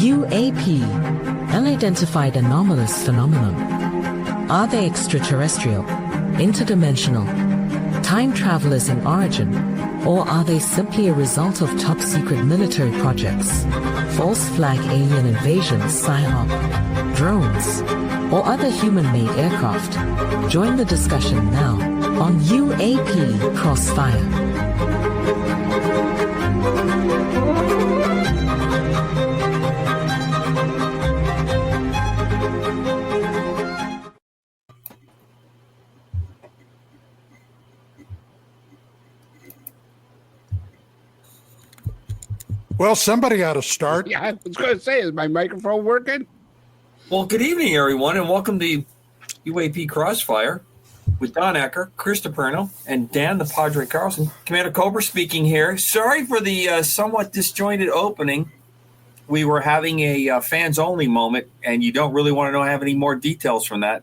UAP, unidentified anomalous phenomenon. Are they extraterrestrial, interdimensional, time travelers in origin, or are they simply a result of top-secret military projects, false flag alien invasions, PSYOP, drones, or other human-made aircraft? Join the discussion now on UAP Cross Fire. Well, somebody ought to start. Yeah, I was going to say, is my microphone working? Well, good evening, everyone, and welcome to UAP Cross Fire with Don Ecker, Chris DePerno, and Dan the Padre Carlson. Commander Cobra speaking here. Sorry for the somewhat disjointed opening. We were having a fans-only moment, and you don't really want to have any more details from that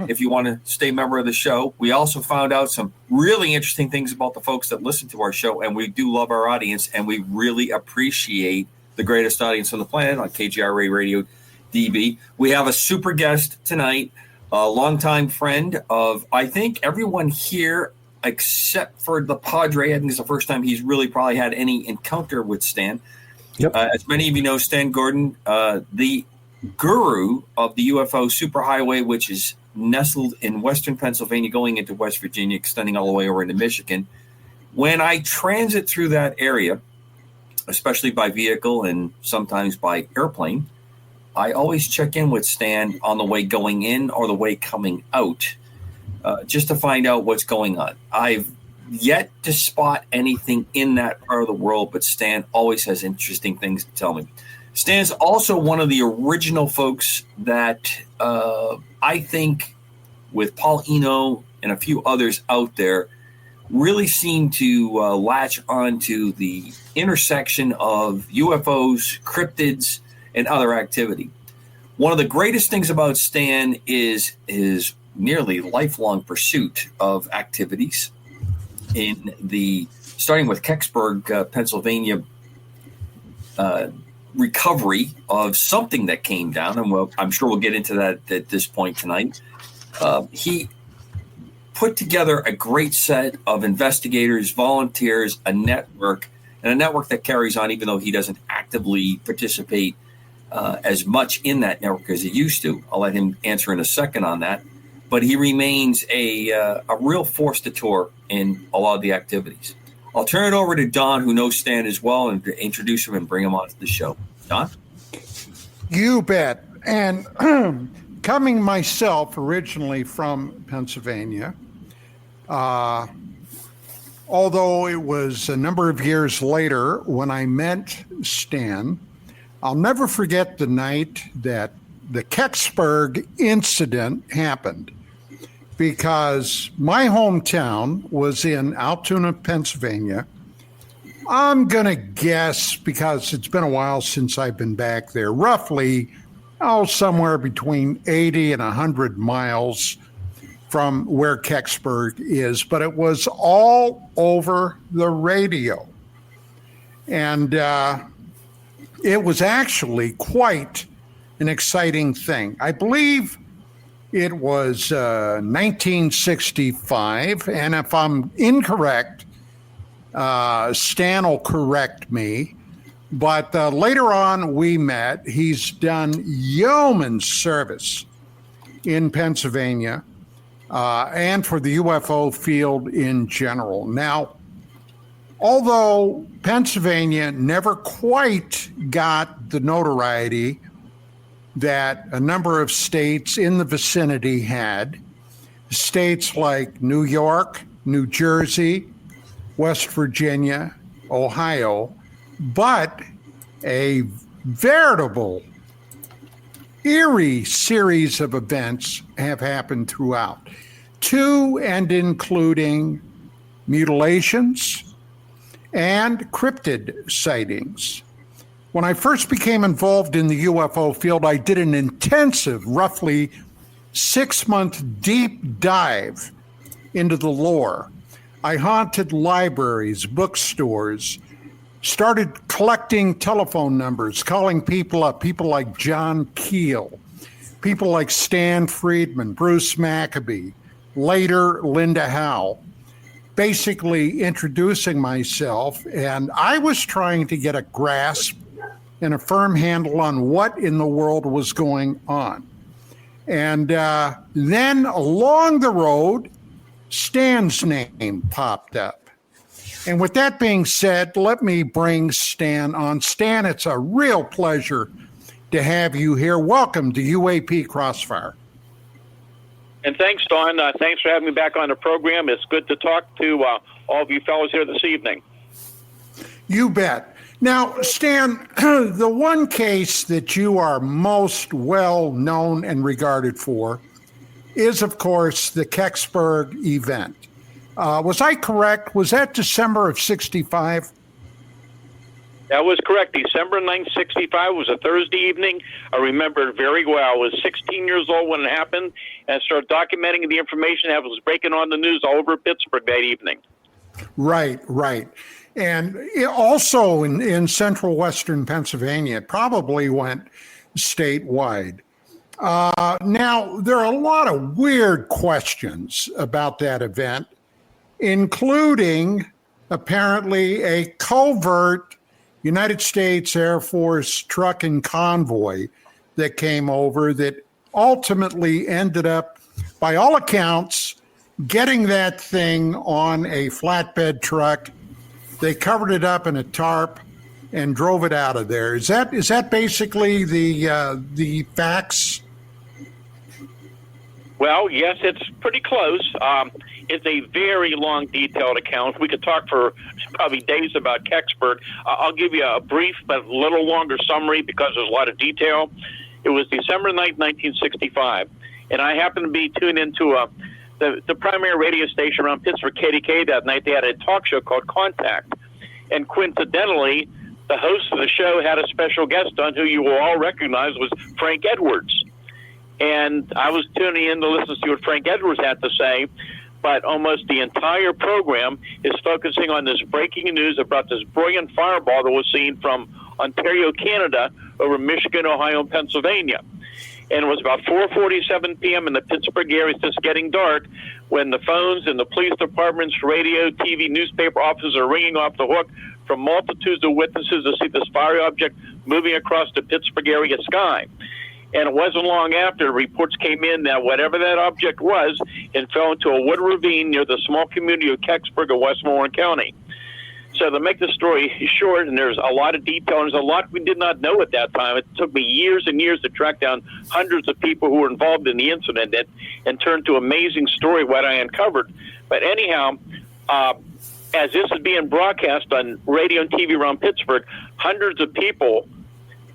if you want to stay a member of the show. We also found out some really interesting things about the folks that listen to our show, and we do love our audience, and we really appreciate the greatest audience on the planet on KGRA Radio DB. We have a super guest tonight, a longtime friend of, I think, everyone here except for the Padre. I think it's the first time he's really probably had any encounter with Stan. Yep. As many of you know, Stan Gordon, the guru of the UFO Superhighway, which is nestled in western Pennsylvania, going into West Virginia, extending all the way over into Michigan. When I transit through that area, especially by vehicle and sometimes by airplane, I always check in with Stan on the way going in or the way coming out, just to find out what's going on. I've yet to spot anything in that part of the world, but Stan always has interesting things to tell me. Stan's also one of the original folks that I think, with Paul Eno and a few others out there, really seem to latch onto the intersection of UFOs, cryptids, and other activity. One of the greatest things about Stan is his nearly lifelong pursuit of activities in the, starting with Kecksburg, Pennsylvania, recovery of something that came down, and I'm sure we'll get into that at this point tonight. He put together a great set of investigators, volunteers, a network that carries on even though he doesn't actively participate as much in that network as he used to. I'll let him answer in a second on that. But he remains a real force to tour in a lot of the activities. I'll turn it over to Don, who knows Stan as well, and introduce him and bring him onto the show. Don? You bet. And coming myself originally from Pennsylvania, although it was a number of years later when I met Stan, I'll never forget the night that the Kecksburg incident happened, because my hometown was in Altoona, Pennsylvania. I'm going to guess, because it's been a while since I've been back there, roughly, somewhere between 80 and 100 miles from where Kecksburg is, but it was all over the radio. And it was actually quite an exciting thing. I believe it was 1965, and if I'm incorrect, Stan will correct me, but later on we met. He's done yeoman's service in Pennsylvania and for the UFO field in general. Now, although Pennsylvania never quite got the notoriety that a number of states in the vicinity had, states like New York, New Jersey, West Virginia, Ohio, but a veritable eerie series of events have happened throughout, to and including mutilations and cryptid sightings. When I first became involved in the UFO field, I did an intensive, roughly 6-month deep dive into the lore. I haunted libraries, bookstores, started collecting telephone numbers, calling people up, people like John Keel, people like Stan Friedman, Bruce Maccabee, later Linda Howe, basically introducing myself. And I was trying to get a grasp and a firm handle on what in the world was going on. And then along the road, Stan's name popped up. And with that being said, let me bring Stan on. Stan, it's a real pleasure to have you here. Welcome to UAP Cross Fire. And thanks, Don. Thanks for having me back on the program. It's good to talk to all of you fellows here this evening. You bet. Now, Stan, the one case that you are most well known and regarded for is, of course, the Kecksburg event. Was I correct? Was that December of 65? That was correct. December 9th, 65 was a Thursday evening. I remember it very well. I was 16 years old when it happened and started documenting the information that was breaking on the news all over Pittsburgh that evening. Right. And also in central western Pennsylvania, it probably went statewide. Now, there are a lot of weird questions about that event, including apparently a covert United States Air Force truck and convoy that came over that ultimately ended up, by all accounts, getting that thing on a flatbed truck. They covered it up in a tarp and drove it out of there. Is that basically the facts? Well, yes, it's pretty close. It's a very long, detailed account. We could talk for probably days about Kecksburg. I'll give you a brief but a little longer summary because there's a lot of detail. It was December 9th, 1965, and I happened to be tuned into the primary radio station around Pittsburgh, KDK, that night. They had a talk show called Contact. And coincidentally, the host of the show had a special guest on who you will all recognize was Frank Edwards. And I was tuning in to listen to what Frank Edwards had to say, but almost the entire program is focusing on this breaking news about this brilliant fireball that was seen from Ontario, Canada, over Michigan, Ohio, and Pennsylvania. And it was about 4:47 p.m. in the Pittsburgh area. It's just getting dark when the phones and the police departments, radio, TV, newspaper offices are ringing off the hook from multitudes of witnesses to see this fiery object moving across the Pittsburgh area sky. And it wasn't long after reports came in that whatever that object was, it fell into a wood ravine near the small community of Kecksburg in Westmoreland County. So to make the story short, and there's a lot of detail, and there's a lot we did not know at that time. It took me years and years to track down hundreds of people who were involved in the incident and turned to an amazing story what I uncovered. But anyhow, as this is being broadcast on radio and TV around Pittsburgh, hundreds of people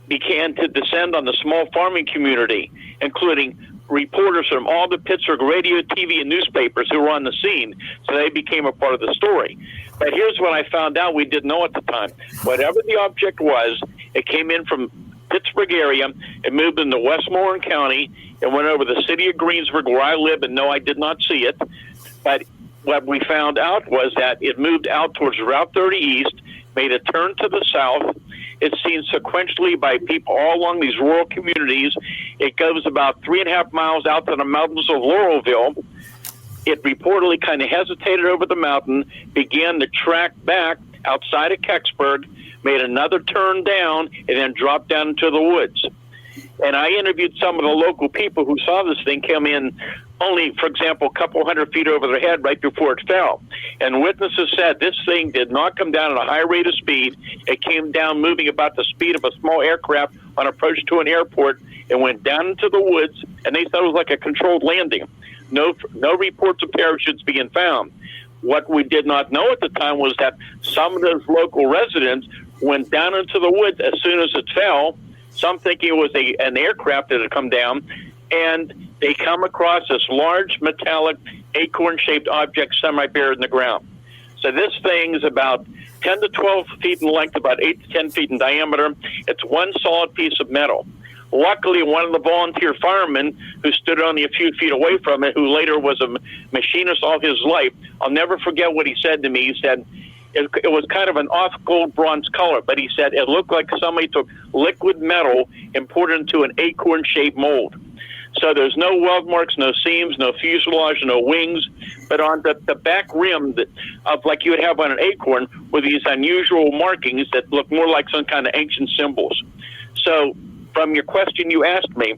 began to descend on the small farming community, including reporters from all the Pittsburgh radio, TV, and newspapers who were on the scene. So they became a part of the story. But here's what I found out we didn't know at the time. Whatever the object was, it came in from Pittsburgh area. It moved into Westmoreland County. It went over the city of Greensburg where I live, and no, I did not see it. But what we found out was that it moved out towards Route 30 East, made a turn to the south. It's seen sequentially by people all along these rural communities. It goes about 3.5 miles out to the mountains of Laurelville. It reportedly kind of hesitated over the mountain, began to track back outside of Kecksburg, made another turn down, and then dropped down into the woods. And I interviewed some of the local people who saw this thing come in only, for example, a couple hundred feet over their head right before it fell. And witnesses said this thing did not come down at a high rate of speed. It came down moving about the speed of a small aircraft on approach to an airport and went down into the woods, and they thought it was like a controlled landing. No reports of parachutes being found. What we did not know at the time was that some of those local residents went down into the woods as soon as it fell, some thinking it was an aircraft that had come down, and they come across this large metallic acorn-shaped object semi-buried in the ground. So this thing is about 10 to 12 feet in length, about 8 to 10 feet in diameter. It's one solid piece of metal. Luckily, one of the volunteer firemen who stood only a few feet away from it, who later was a machinist all his life, I'll never forget what he said to me. He said, It was kind of an off gold bronze color, but he said it looked like somebody took liquid metal and poured it into an acorn-shaped mold. So there's no weld marks, no seams, no fuselage, no wings, but on the back rim of like you would have on an acorn were these unusual markings that look more like some kind of ancient symbols. So from your question you asked me,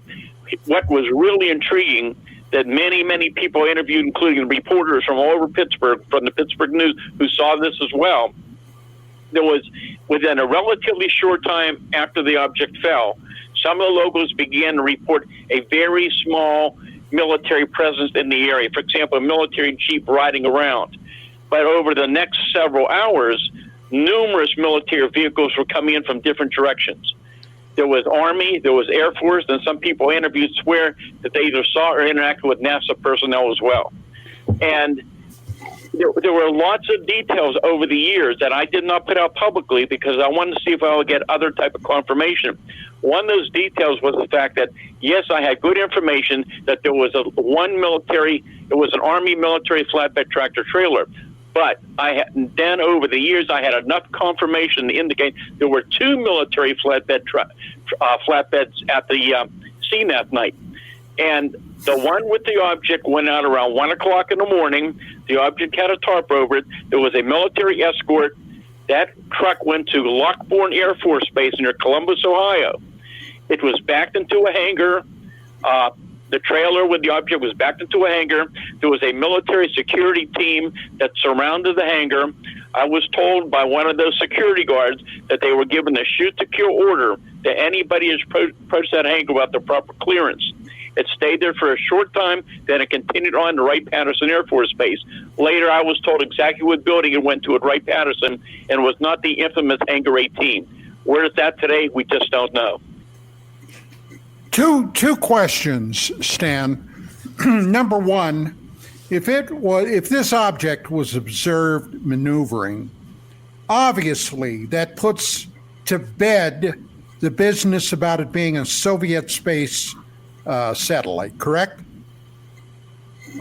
what was really intriguing that many, many people interviewed, including reporters from all over Pittsburgh, from the Pittsburgh News, who saw this as well, there was, within a relatively short time after the object fell, some of the locals began to report a very small military presence in the area. For example, a military jeep riding around. But over the next several hours, numerous military vehicles were coming in from different directions. There was Army, there was Air Force, and some people interviewed swear that they either saw or interacted with NASA personnel as well. And there were lots of details over the years that I did not put out publicly because I wanted to see if I would get other type of confirmation. One of those details was the fact that, yes, I had good information that there was it was an Army military flatbed tractor trailer. But then over the years, I had enough confirmation to indicate there were two military flatbeds at the scene that night. And the one with the object went out around 1 o'clock in the morning. The object had a tarp over it. There was a military escort. That truck went to Lockbourne Air Force Base near Columbus, Ohio. It was backed into a hangar. The trailer with the object was backed into a hangar. There was a military security team that surrounded the hangar. I was told by one of those security guards that they were given a shoot-to-kill order to anybody who approached that hangar without the proper clearance. It stayed there for a short time, then it continued on to Wright-Patterson Air Force Base. Later, I was told exactly what building it went to at Wright-Patterson and was not the infamous Hangar 18. Where is that today? We just don't know. Two questions, Stan. Number one, if this object was observed maneuvering, obviously that puts to bed the business about it being a Soviet space satellite, correct?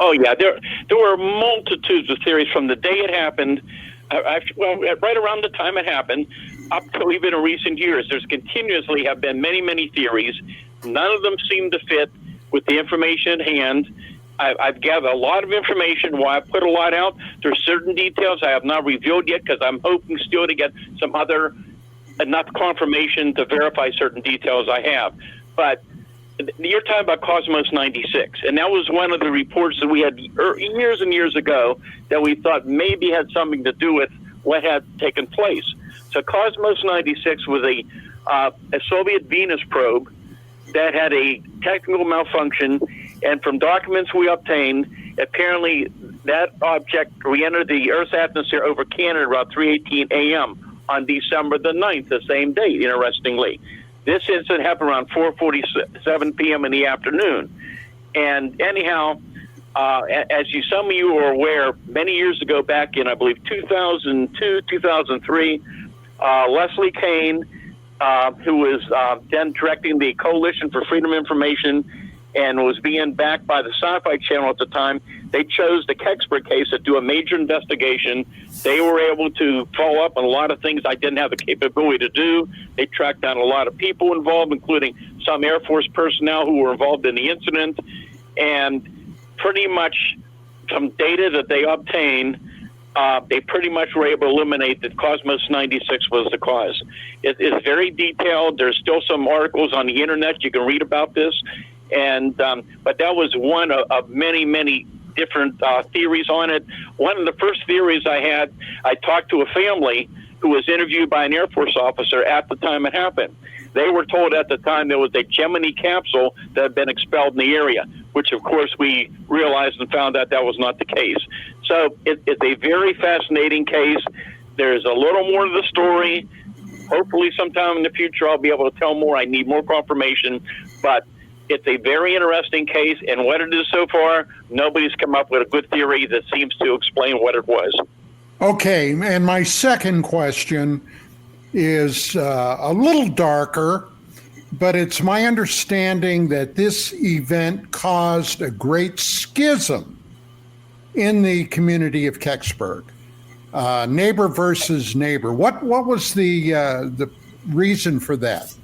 Oh yeah, there were multitudes of theories from the day it happened. Right around the time it happened, up to even in recent years, there's continuously have been many theories. None of them seem to fit with the information at hand. I've gathered a lot of information. While I put a lot out, there's certain details I have not revealed yet because I'm hoping still to get some other enough confirmation to verify certain details I have. But you're talking about Cosmos 96, and that was one of the reports that we had years and years ago that we thought maybe had something to do with what had taken place. So Cosmos 96 was a Soviet Venus probe that had a technical malfunction, and from documents we obtained, apparently that object re-entered the Earth's atmosphere over Canada around 3:18 a.m. on December the 9th, the same day, interestingly. This incident happened around 4:47 p.m. in the afternoon. And anyhow, as some of you are aware, many years ago, back in, I believe, 2002, 2003, Leslie Kane, who was then directing the Coalition for Freedom of Information and was being backed by the Sci-Fi Channel at the time, they chose the Kecksburg case to do a major investigation. They were able to follow up on a lot of things I didn't have the capability to do. They tracked down a lot of people involved, including some Air Force personnel who were involved in the incident. And pretty much some data that they obtained, they pretty much were able to eliminate that Cosmos 96 was the cause. It is very detailed. There's still some articles on the internet you can read about this. And but that was one of many different theories on it. One of the first theories I had, I talked to a family who was interviewed by an Air Force officer at the time it happened. They were told at the time there was a Gemini capsule that had been expelled in the area, which of course we realized and found out that was not the case. So it's a very fascinating case. There's a little more to the story. Hopefully sometime in the future I'll be able to tell more. I need more confirmation, but it's a very interesting case, and what it is so far, nobody's come up with a good theory that seems to explain what it was. Okay, and my second question is a little darker, but it's my understanding that this event caused a great schism in the community of Kecksburg. neighbor versus neighbor. What was the reason for that?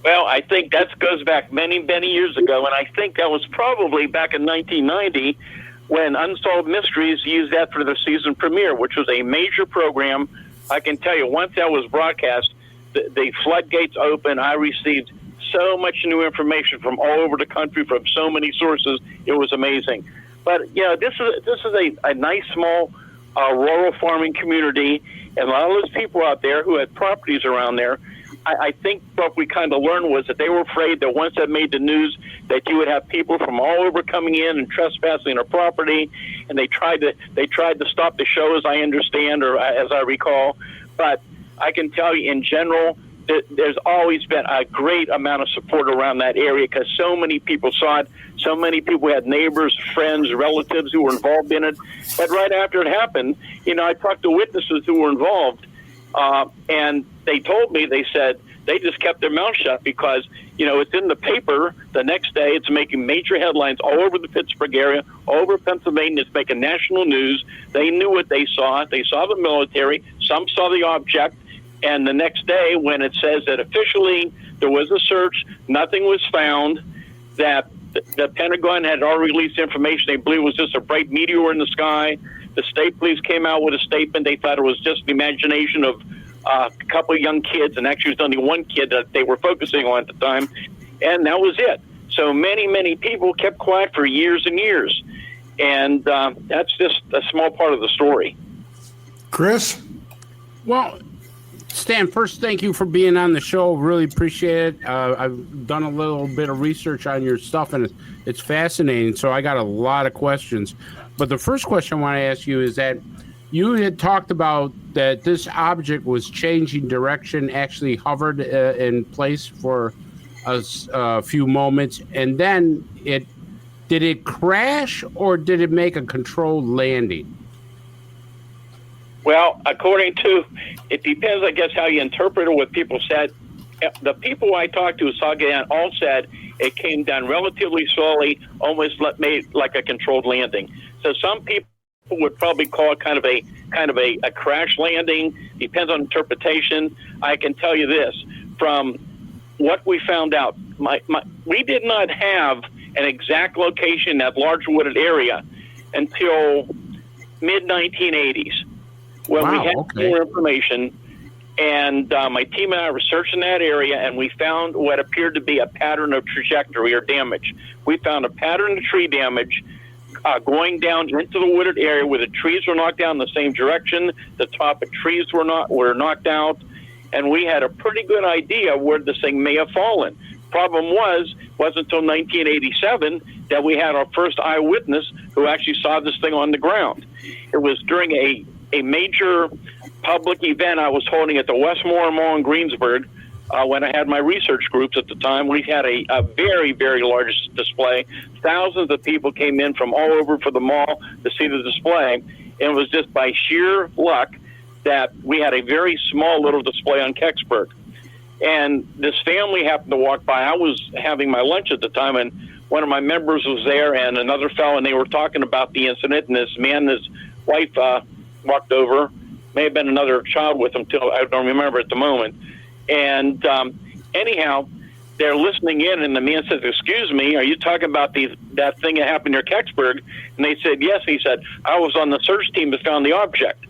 Well, I think that goes back many, many years ago, and I think that was probably back in 1990 when Unsolved Mysteries used that for their season premiere, which was a major program. I can tell you, once that was broadcast, the floodgates opened. I received so much new information from all over the country from so many sources. It was amazing. But, this is a nice, small rural farming community, and a lot of those people out there who had properties around there, I think what we kind of learned was that they were afraid that once that made the news, that you would have people from all over coming in and trespassing their property, and they tried to stop the show, as I understand or as I recall. But I can tell you, in general, there's always been a great amount of support around that area because so many people saw it. So many people had neighbors, friends, relatives who were involved in it. But right after it happened, I talked to witnesses who were involved, and they told me, they said they just kept their mouth shut because, it's in the paper the next day. It's making major headlines all over the Pittsburgh area, all over Pennsylvania. It's making national news. They knew what they saw. They saw the military. Some saw the object. And the next day, when it says that officially there was a search, nothing was found, that the Pentagon had already released information. They believe it was just a bright meteor in the sky. The state police came out with a statement. They thought it was just the imagination of a couple of young kids, and actually it was only one kid that they were focusing on at the time, and that was it. So many, many people kept quiet for years and years, and that's just a small part of the story. Chris? Well, Stan, first, thank you for being on the show. Really appreciate it. I've done a little bit of research on your stuff, and it's fascinating, so I got a lot of questions. But the first question I want to ask you is that you had talked about that this object was changing direction, actually hovered in place for a few moments, and then did it crash or did it make a controlled landing? Well, it depends, I guess, how you interpret it, what people said. The people I talked to saw it down all said it came down relatively slowly, almost made like a controlled landing. So some people would probably call it kind of a crash landing. Depends on interpretation. I can tell you this, from what we found out, we did not have an exact location in that large wooded area until mid-1980s. When we had more information, and my team and I were searching that area, and we found what appeared to be a pattern of trajectory or damage. We found a pattern of tree damage going down into the wooded area where the trees were knocked down in the same direction, the top of trees were knocked out, and we had a pretty good idea where this thing may have fallen. Problem wasn't until 1987 that we had our first eyewitness who actually saw this thing on the ground. It was during a major public event I was holding at the Westmore Mall in Greensburg when I had my research groups at the time. We had a very, very large display. Thousands of people came in from all over for the mall to see the display. And it was just by sheer luck that we had a very small little display on Kecksburg. And this family happened to walk by. I was having my lunch at the time, and one of my members was there and another fellow, and they were talking about the incident. And this man, his wife, walked over. May have been another child with him, till I don't remember at the moment. And anyhow, they're listening in, and the man says, "Excuse me, are you talking about that thing that happened near Kecksburg?" And they said, "Yes." He said, "I was on the search team that found the object."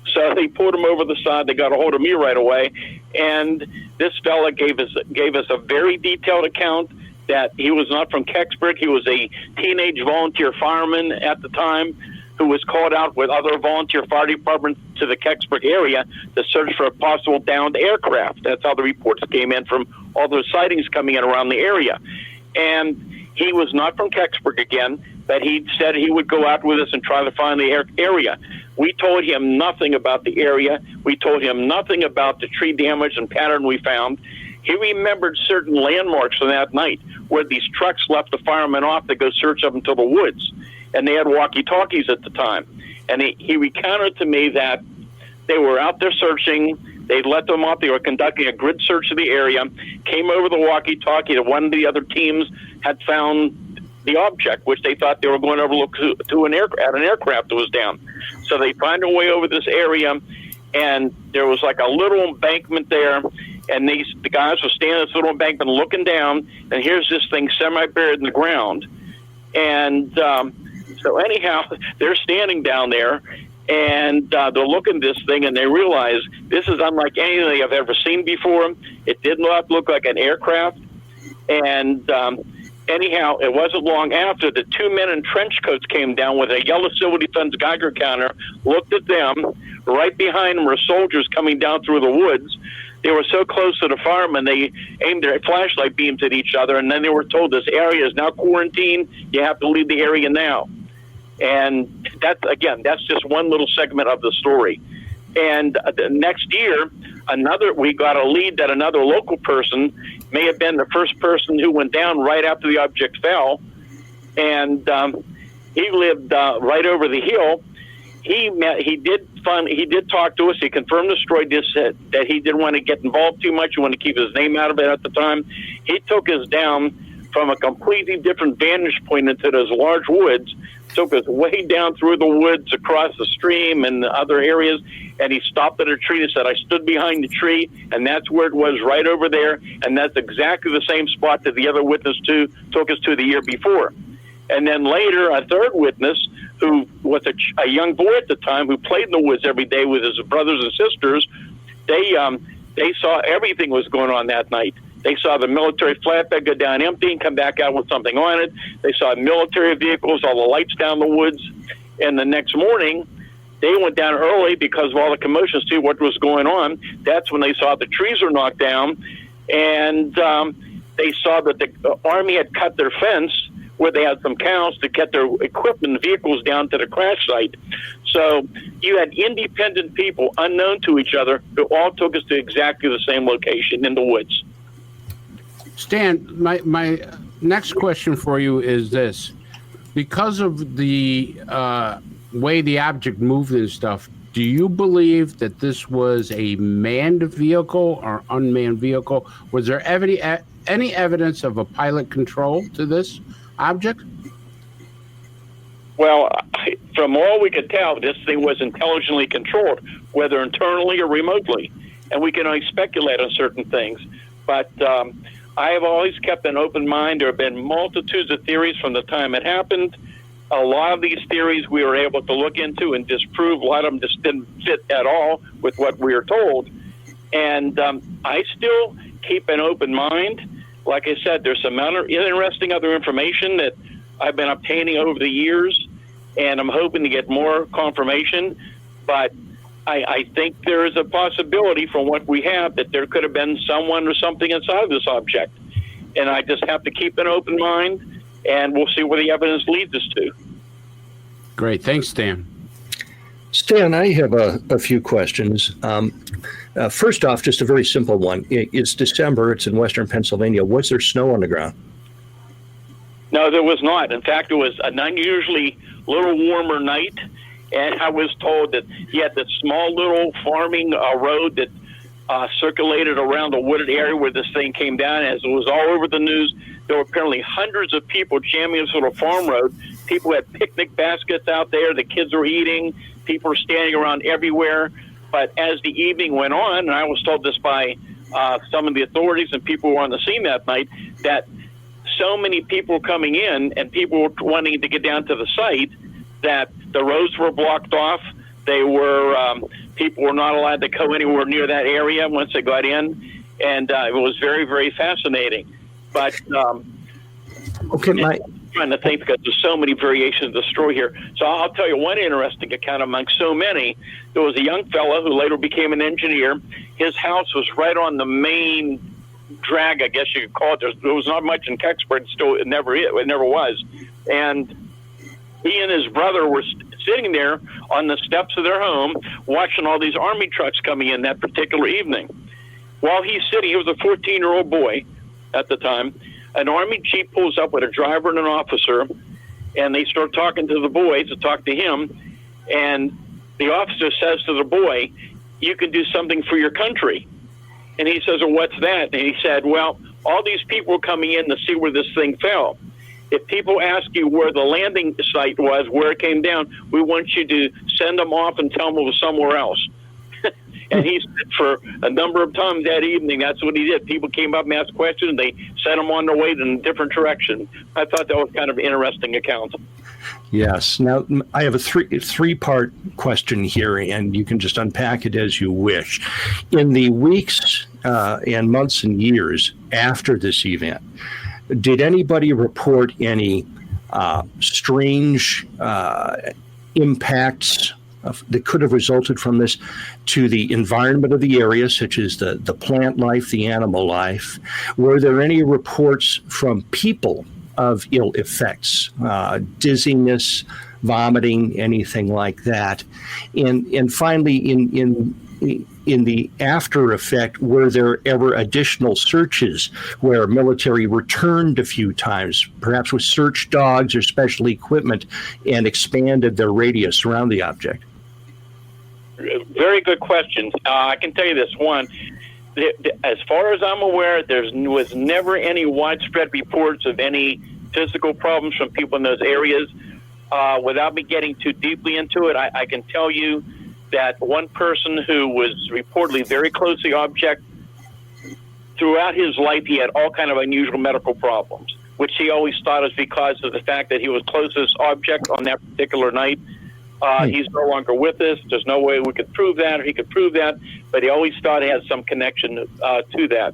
So they pulled him over the side. They got a hold of me right away, and this fella gave us a very detailed account that he was not from Kecksburg. He was a teenage volunteer fireman at the time who was called out with other volunteer fire departments to the Kecksburg area to search for a possible downed aircraft. That's how the reports came in from all those sightings coming in around the area. And he was not from Kecksburg again, but he said he would go out with us and try to find the area. We told him nothing about the area. We told him nothing about the tree damage and pattern we found. He remembered certain landmarks from that night where these trucks left the firemen off to go search up into the woods. And they had walkie-talkies at the time. And he recounted to me that they were out there searching. They'd let them off. They were conducting a grid search of the area, came over the walkie-talkie that one of the other teams had found the object, which they thought they were going to overlook at an aircraft that was down. So they find a way over this area, and there was like a little embankment there, and the guys were standing at this little embankment looking down, and here's this thing semi-buried in the ground. And so anyhow, they're standing down there, and they're looking at this thing, and they realize this is unlike anything they have ever seen before. It did not look like an aircraft. And anyhow, it wasn't long after the two men in trench coats came down with a yellow civil defense Geiger counter, looked at them. Right behind them were soldiers coming down through the woods. They were so close to the firemen, they aimed their flashlight beams at each other, and then they were told this area is now quarantined. You have to leave the area now. And that's just one little segment of the story. And the next year, we got a lead that another local person may have been the first person who went down right after the object fell. And he lived right over the hill. He did talk to us. He confirmed the story, just said that he didn't want to get involved too much. He wanted to keep his name out of it at the time. He took us down from a completely different vantage point into those large woods, took us way down through the woods, across the stream and other areas, and he stopped at a tree and said, I stood behind the tree, and that's where it was, right over there, and that's exactly the same spot that the other witness took us to the year before. And then later, a third witness, who was a young boy at the time, who played in the woods every day with his brothers and sisters, they saw everything was going on that night. They saw the military flatbed go down empty and come back out with something on it. They saw military vehicles, all the lights down the woods. And the next morning, they went down early because of all the commotion to see what was going on. That's when they saw the trees were knocked down. And they saw that the Army had cut their fence where they had some cows to get their equipment and vehicles down to the crash site. So you had independent people, unknown to each other, who all took us to exactly the same location in the woods. Stan, my next question for you is this. Because of the way the object moved and stuff, do you believe that this was a manned vehicle or unmanned vehicle? Was there any evidence of a pilot control to this object? Well, from all we could tell, this thing was intelligently controlled, whether internally or remotely. And we can only speculate on certain things. But I have always kept an open mind. There have been multitudes of theories from the time it happened. A lot of these theories we were able to look into and disprove. A lot of them just didn't fit at all with what we were told. And I still keep an open mind. Like I said, there's some interesting other information that I've been obtaining over the years, and I'm hoping to get more confirmation. But I think there is a possibility from what we have that there could have been someone or something inside of this object. And I just have to keep an open mind, and we'll see where the evidence leads us to. Great. Thanks, Stan. Stan, I have a few questions. First off, just a very simple one. It's December. It's in western Pennsylvania. Was there snow on the ground? No, there was not. In fact, it was an unusually little warmer night. And I was told that he had this small little farming road that circulated around the wooded area where this thing came down. As it was all over the news, there were apparently hundreds of people jamming this little farm road. People had picnic baskets out there. The kids were eating. People were standing around everywhere. But as the evening went on, and I was told this by some of the authorities and people who were on the scene that night, that so many people were coming in and people were wanting to get down to the site that the roads were blocked off. People were not allowed to go anywhere near that area once they got in, and it was very, very fascinating. But I'm trying to think because there's so many variations of the story here. So I'll tell you one interesting account among so many. There was a young fellow who later became an engineer. His house was right on the main drag, I guess you could call it. There was not much in Kecksburg. It never was. And he and his brother were sitting there on the steps of their home watching all these Army trucks coming in that particular evening. While he's sitting, he was a 14-year-old boy at the time, an Army Jeep pulls up with a driver and an officer, and they start talking to the boy to talk to him, and the officer says to the boy, "You can do something for your country." And he says, "Well, what's that?" And he said, "Well, all these people are coming in to see where this thing fell. if people ask you where the landing site was, where it came down, we want you to send them off and tell them it was somewhere else. And he said for a number of times that evening, that's what he did. People came up and asked questions. They sent them on their way in a different direction. I thought that was kind of an interesting account. Yes. Now, I have a three-part question here, and you can just unpack it as you wish. In the weeks and months and years after this event, did anybody report any strange impacts that could have resulted from this to the environment of the area, such as the plant life, the animal life? Were there any reports from people of ill effects, dizziness, vomiting, anything like that? And finally, in the after effect, were there ever additional searches where military returned a few times, perhaps with search dogs or special equipment, and expanded their radius around the object? Very good questions. I can tell you this one. As far as I'm aware, there was never any widespread reports of any physical problems from people in those areas. Without me getting too deeply into it, I can tell you that one person who was reportedly very close to the object, throughout his life, he had all kind of unusual medical problems, which he always thought was because of the fact that he was closest object on that particular night. He's no longer with us. There's no way we could prove that, or he could prove that, but he always thought it had some connection to that.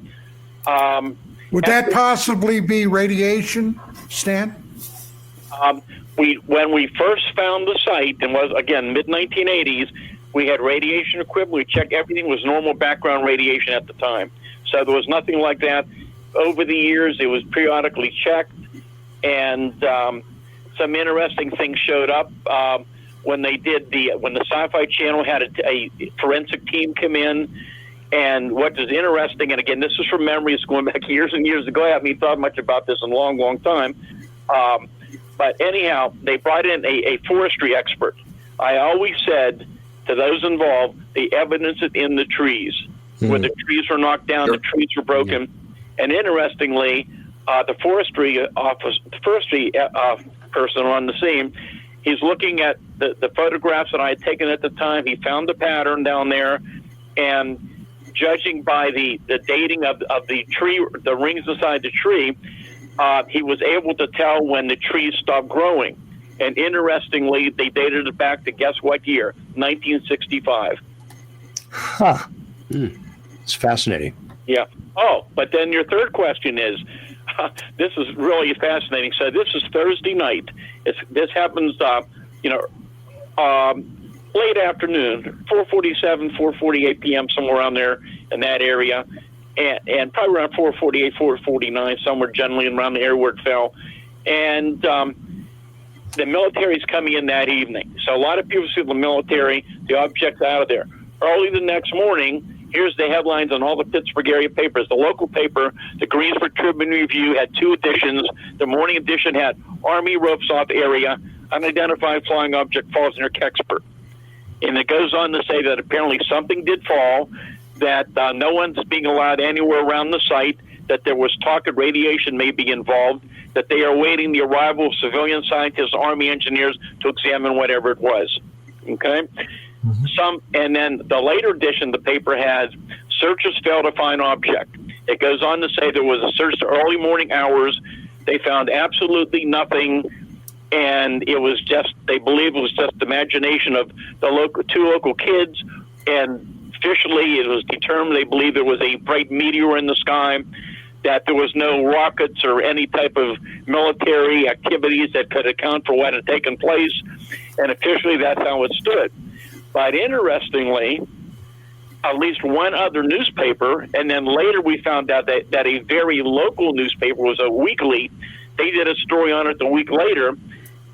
Would that possibly be radiation, Stan? When we first found the site, and was, again, mid-1980s, we had radiation equipment. We checked everything was normal background radiation at the time. So there was nothing like that. Over the years, it was periodically checked, and some interesting things showed up. When they did when the Sci-Fi Channel had a forensic team come in, and what is interesting, and again, this is from memory, it's going back years and years ago. I haven't thought much about this in a long, long time. But anyhow, they brought in a forestry expert. I always said to those involved, the evidence is in the trees. Where the trees were knocked down, the trees were broken. And interestingly, the forestry person on the scene, he's looking at the photographs that I had taken at the time. He found the pattern down there, and judging by the dating of the tree, the rings inside the tree, he was able to tell when the trees stopped growing. And interestingly, they dated it back to guess what year? 1965. Huh. It's fascinating. Yeah. Oh, but then your third question is, this is really fascinating. So this is Thursday night. This happens, late afternoon, 4:47, 4:48 p.m., somewhere around there in that area, and probably around 4:48, 4:49, somewhere generally around the area where it fell. And the military's coming in that evening. So a lot of people see the military, the object's out of there. Early the next morning, here's the headlines on all the Pittsburgh area papers. The local paper, the Greensburg Tribune Review, had two editions. The morning edition had Army ropes off area, unidentified flying object falls near Kecksburg. And it goes on to say that apparently something did fall, that no one's being allowed anywhere around the site, that there was talk of radiation may be involved, that they are awaiting the arrival of civilian scientists, Army engineers to examine whatever it was. Okay? And then the later edition of the paper has searchers failed to find object. It goes on to say there was a search to early morning hours. They found absolutely nothing, and it was just, they believe it was just the imagination of the two local kids, and officially it was determined they believe there was a bright meteor in the sky, that there was no rockets or any type of military activities that could account for what had taken place, and officially that's how it stood. But interestingly, at least one other newspaper, and then later we found out that a very local newspaper, was a weekly, they did a story on it the week later,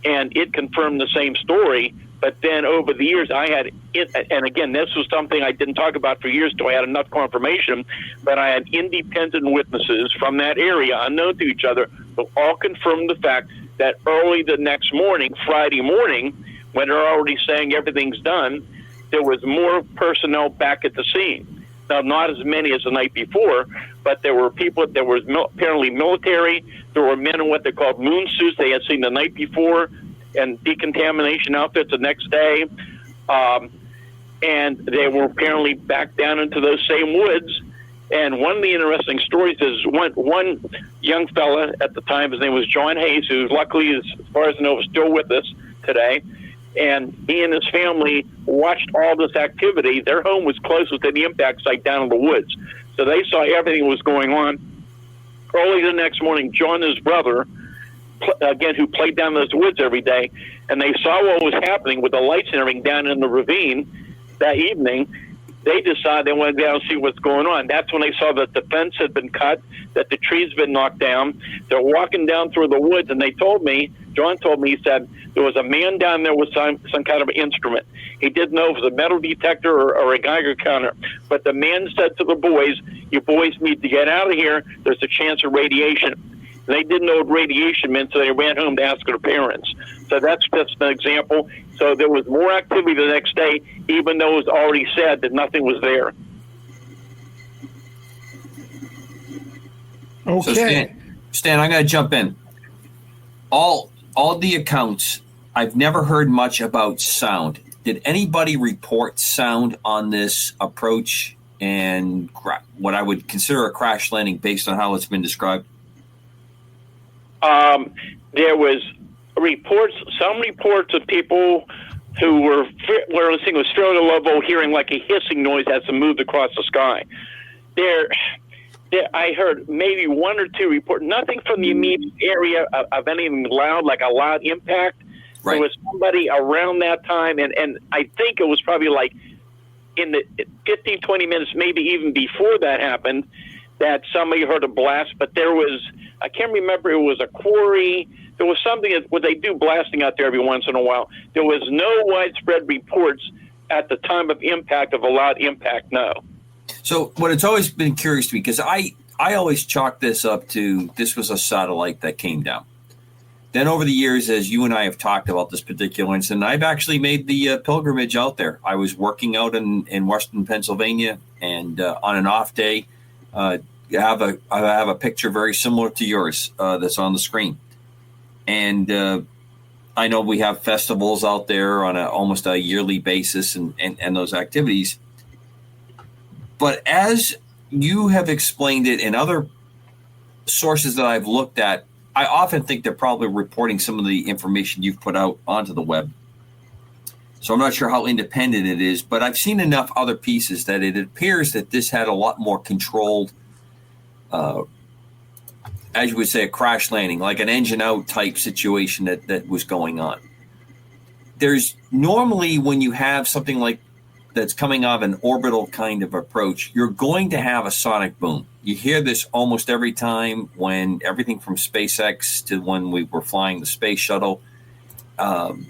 and it confirmed the same story. But then over the years, I had it, and again, this was something I didn't talk about for years till I had enough confirmation, but I had independent witnesses from that area, unknown to each other, who all confirmed the fact that early the next morning, Friday morning, when they're already saying everything's done, there was more personnel back at the scene. Now, not as many as the night before, but there were people. There was apparently military. There were men in what they called moon suits they had seen the night before, and decontamination outfits the next day. And they were apparently back down into those same woods. And one of the interesting stories is one young fella at the time, his name was John Hayes, who luckily, as far as I know, is still with us today. And he and his family watched all this activity. Their home was closest to the impact site down in the woods. So they saw everything that was going on. Early the next morning, John and his brother, again, who played down those woods every day, and they saw what was happening with the lights and everything down in the ravine that evening. They decided they wanted to go down and see what's going on. That's when they saw that the fence had been cut, that the trees had been knocked down. They're walking down through the woods, and they told me, John told me, he said, there was a man down there with some kind of instrument. He didn't know if it was a metal detector or a Geiger counter. But the man said to the boys, you boys need to get out of here. There's a chance of radiation. And they didn't know what radiation meant, so they ran home to ask their parents. So that's just an example. So there was more activity the next day, even though it was already said that nothing was there. Okay. So Stan, I'm going to jump in. All the accounts, I've never heard much about sound. Did anybody report sound on this approach and what I would consider a crash landing based on how it's been described? There was some reports of people who were listening was fairly level, hearing like a hissing noise as it moved across the sky. I heard maybe one or two reports, nothing from the immediate area of anything loud, like a loud impact. Right. There was somebody around that time, and I think it was probably like in the 15, 20 minutes, maybe even before that happened, that somebody heard a blast. But there was, I can't remember, it was a quarry. There was something where they do blasting out there every once in a while. There was no widespread reports at the time of impact of a loud impact, no. So what it's always been curious to me, because I always chalk this up to this was a satellite that came down. Then over the years, as you and I have talked about this particular incident, I've actually made the pilgrimage out there. I was working out in Western Pennsylvania, and on an off day, I have a picture very similar to yours that's on the screen. And I know we have festivals out there on almost a yearly basis and those activities. But as you have explained it in other sources that I've looked at, I often think they're probably reporting some of the information you've put out onto the web. So I'm not sure how independent it is, but I've seen enough other pieces that it appears that this had a lot more controlled, as you would say, a crash landing, like an engine out type situation that was going on. There's normally, when you have something like that's coming off an orbital kind of approach, you're going to have a sonic boom. You hear this almost every time when everything from SpaceX to when we were flying the space shuttle,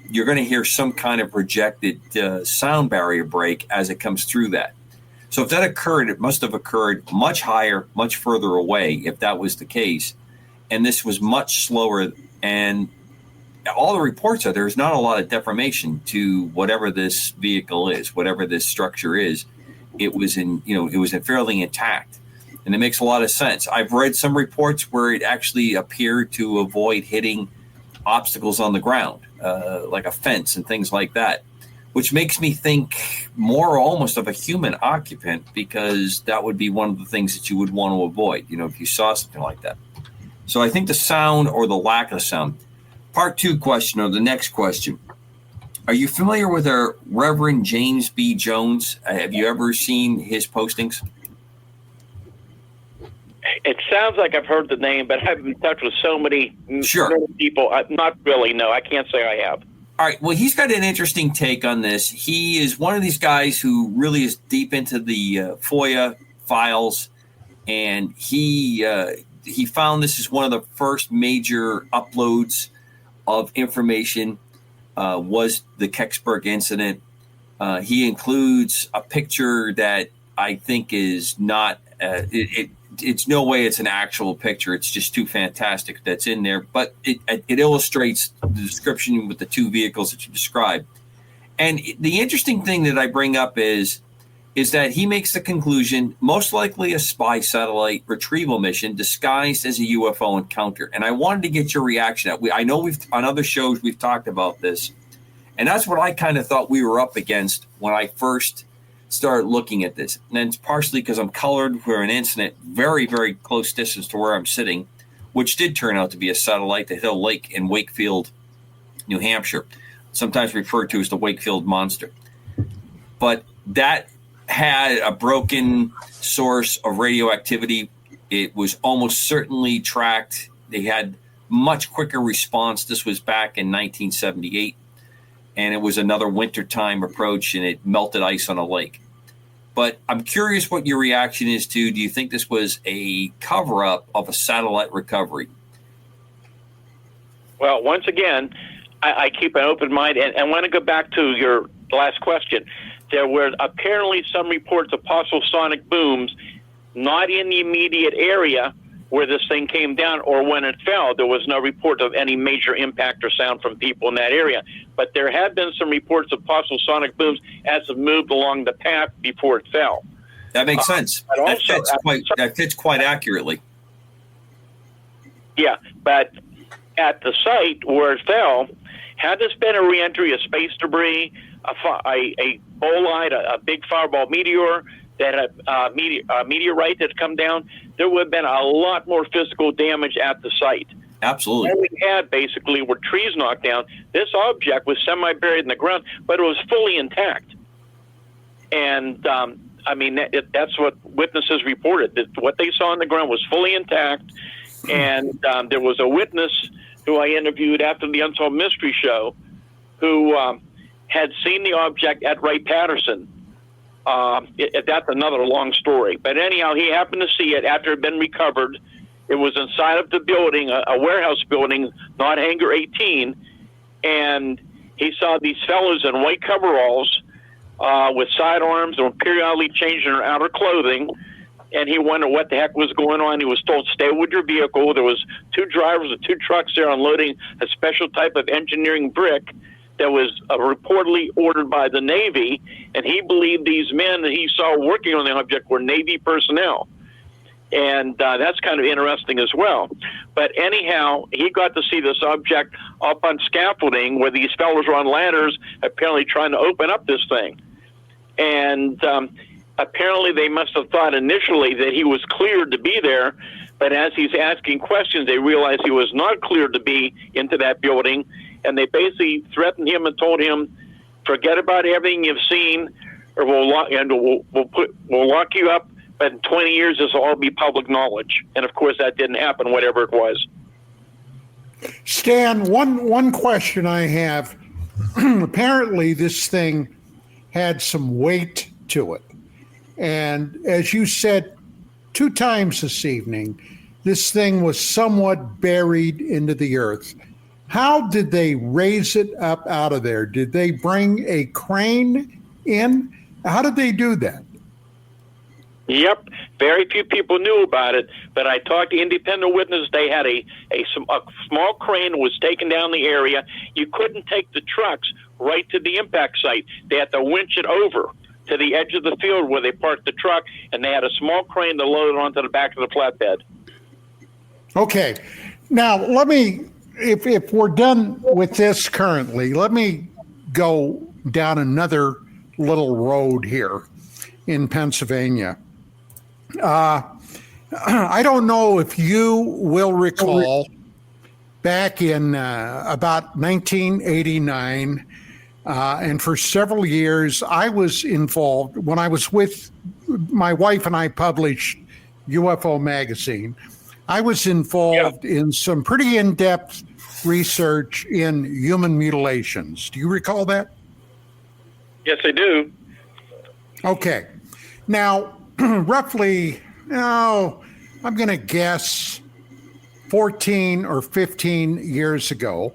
you're going to hear some kind of projected sound barrier break as it comes through that. So if that occurred, it must have occurred much higher, much further away, if that was the case. And this was much slower. And all the reports are there's not a lot of deformation to whatever this vehicle is, whatever this structure is. It was fairly intact. And it makes a lot of sense. I've read some reports where it actually appeared to avoid hitting obstacles on the ground, like a fence and things like that, which makes me think more almost of a human occupant, because that would be one of the things that you would want to avoid, if you saw something like that. So I think the sound or the lack of sound. Part 2 question, or the next question. Are you familiar with our Reverend James B. Jones? Have you ever seen his postings? It sounds like I've heard the name, but I've been in touch with so many people. Not really, no. I can't say I have. All right. Well, he's got an interesting take on this. He is one of these guys who really is deep into the FOIA files, and he found this is one of the first major uploads of information was the Kecksburg incident. He includes a picture that I think is not it's no way it's an actual picture. It's just too fantastic that's in there. But it illustrates the description with the two vehicles that you described. And the interesting thing that I bring up is is that he makes the conclusion, most likely a spy satellite retrieval mission disguised as a UFO encounter. And I wanted to get your reaction. I know we've on other shows we've talked about this, and that's what I kind of thought we were up against when I first started looking at this. And it's partially because I'm colored for an incident very, very close distance to where I'm sitting, which did turn out to be a satellite, the Hill Lake in Wakefield, New Hampshire, sometimes referred to as the Wakefield Monster. But that had a broken source of radioactivity. It was almost certainly tracked. They had much quicker response. This was back in 1978, and it was another wintertime approach, and it melted ice on a lake. But I'm curious what your reaction is to. Do you think this was a cover-up of a satellite recovery? Well, once again, I keep an open mind, and I want to go back to your last question. There were apparently some reports of possible sonic booms, not in the immediate area where this thing came down or when it fell. There was no report of any major impact or sound from people in that area. But there have been some reports of possible sonic booms as it moved along the path before it fell. That makes sense. That fits quite accurately. Yeah, but at the site where it fell, had this been a reentry of space debris, a bolide, a big fireball meteor, that a meteorite that had come down, there would have been a lot more physical damage at the site. Absolutely. What we had basically were trees knocked down. This object was semi-buried in the ground, but it was fully intact. And, that's what witnesses reported, that what they saw on the ground was fully intact. And there was a witness who I interviewed after the Unsolved Mystery Show who had seen the object at Wright-Patterson. That's another long story. But anyhow, he happened to see it after it had been recovered. It was inside of the building, a warehouse building, not Hangar 18. And he saw these fellows in white coveralls with sidearms and were periodically changing their outer clothing. And he wondered what the heck was going on. He was told, stay with your vehicle. There was two drivers of two trucks there unloading a special type of engineering brick that was reportedly ordered by the Navy, and he believed these men that he saw working on the object were Navy personnel. And that's kind of interesting as well. But anyhow, he got to see this object up on scaffolding where these fellows were on ladders, apparently trying to open up this thing. And apparently they must have thought initially that he was cleared to be there, but as he's asking questions, they realized he was not cleared to be into that building. And they basically threatened him and told him, forget about everything you've seen, or we'll lock you up, but in 20 years this will all be public knowledge. And of course that didn't happen, whatever it was. Stan, one question I have. Apparently this thing had some weight to it. And as you said 2 times this evening, this thing was somewhat buried into the earth. How did they raise it up out of there? Did they bring a crane in? How did they do that? Yep. Very few people knew about it, but I talked to independent witnesses. They had a small crane was taken down the area. You couldn't take the trucks right to the impact site. They had to winch it over to the edge of the field where they parked the truck, and they had a small crane to load it onto the back of the flatbed. Okay. Now, let me... If we're done with this currently, let me go down another little road here in Pennsylvania. I don't know if you will recall back in about 1989, and for several years, I was involved when I was with my wife and I published UFO magazine. I was involved in some pretty in-depth research in human mutilations. Do you recall that? Yes, I do. Okay. Now, roughly, I'm going to guess 14 or 15 years ago,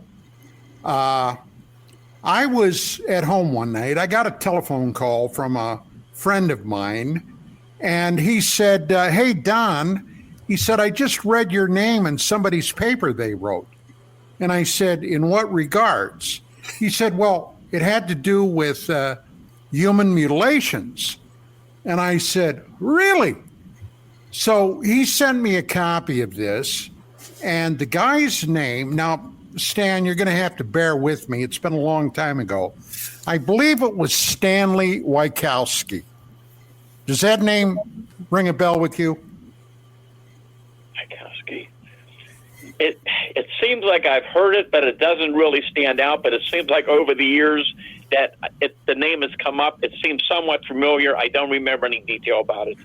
I was at home one night. I got a telephone call from a friend of mine, and he said, hey, Don, he said, I just read your name in somebody's paper they wrote. And I said, in what regards? He said, well, it had to do with human mutilations. And I said, really? So he sent me a copy of this, and the guy's name, now, Stan, you're going to have to bear with me. It's been a long time ago. I believe it was Stanley Wykowski. Does that name ring a bell with you? Wykowski. It seems like I've heard it, but it doesn't really stand out. But it seems like over the years that the name has come up. It seems somewhat familiar. I don't remember any detail about it.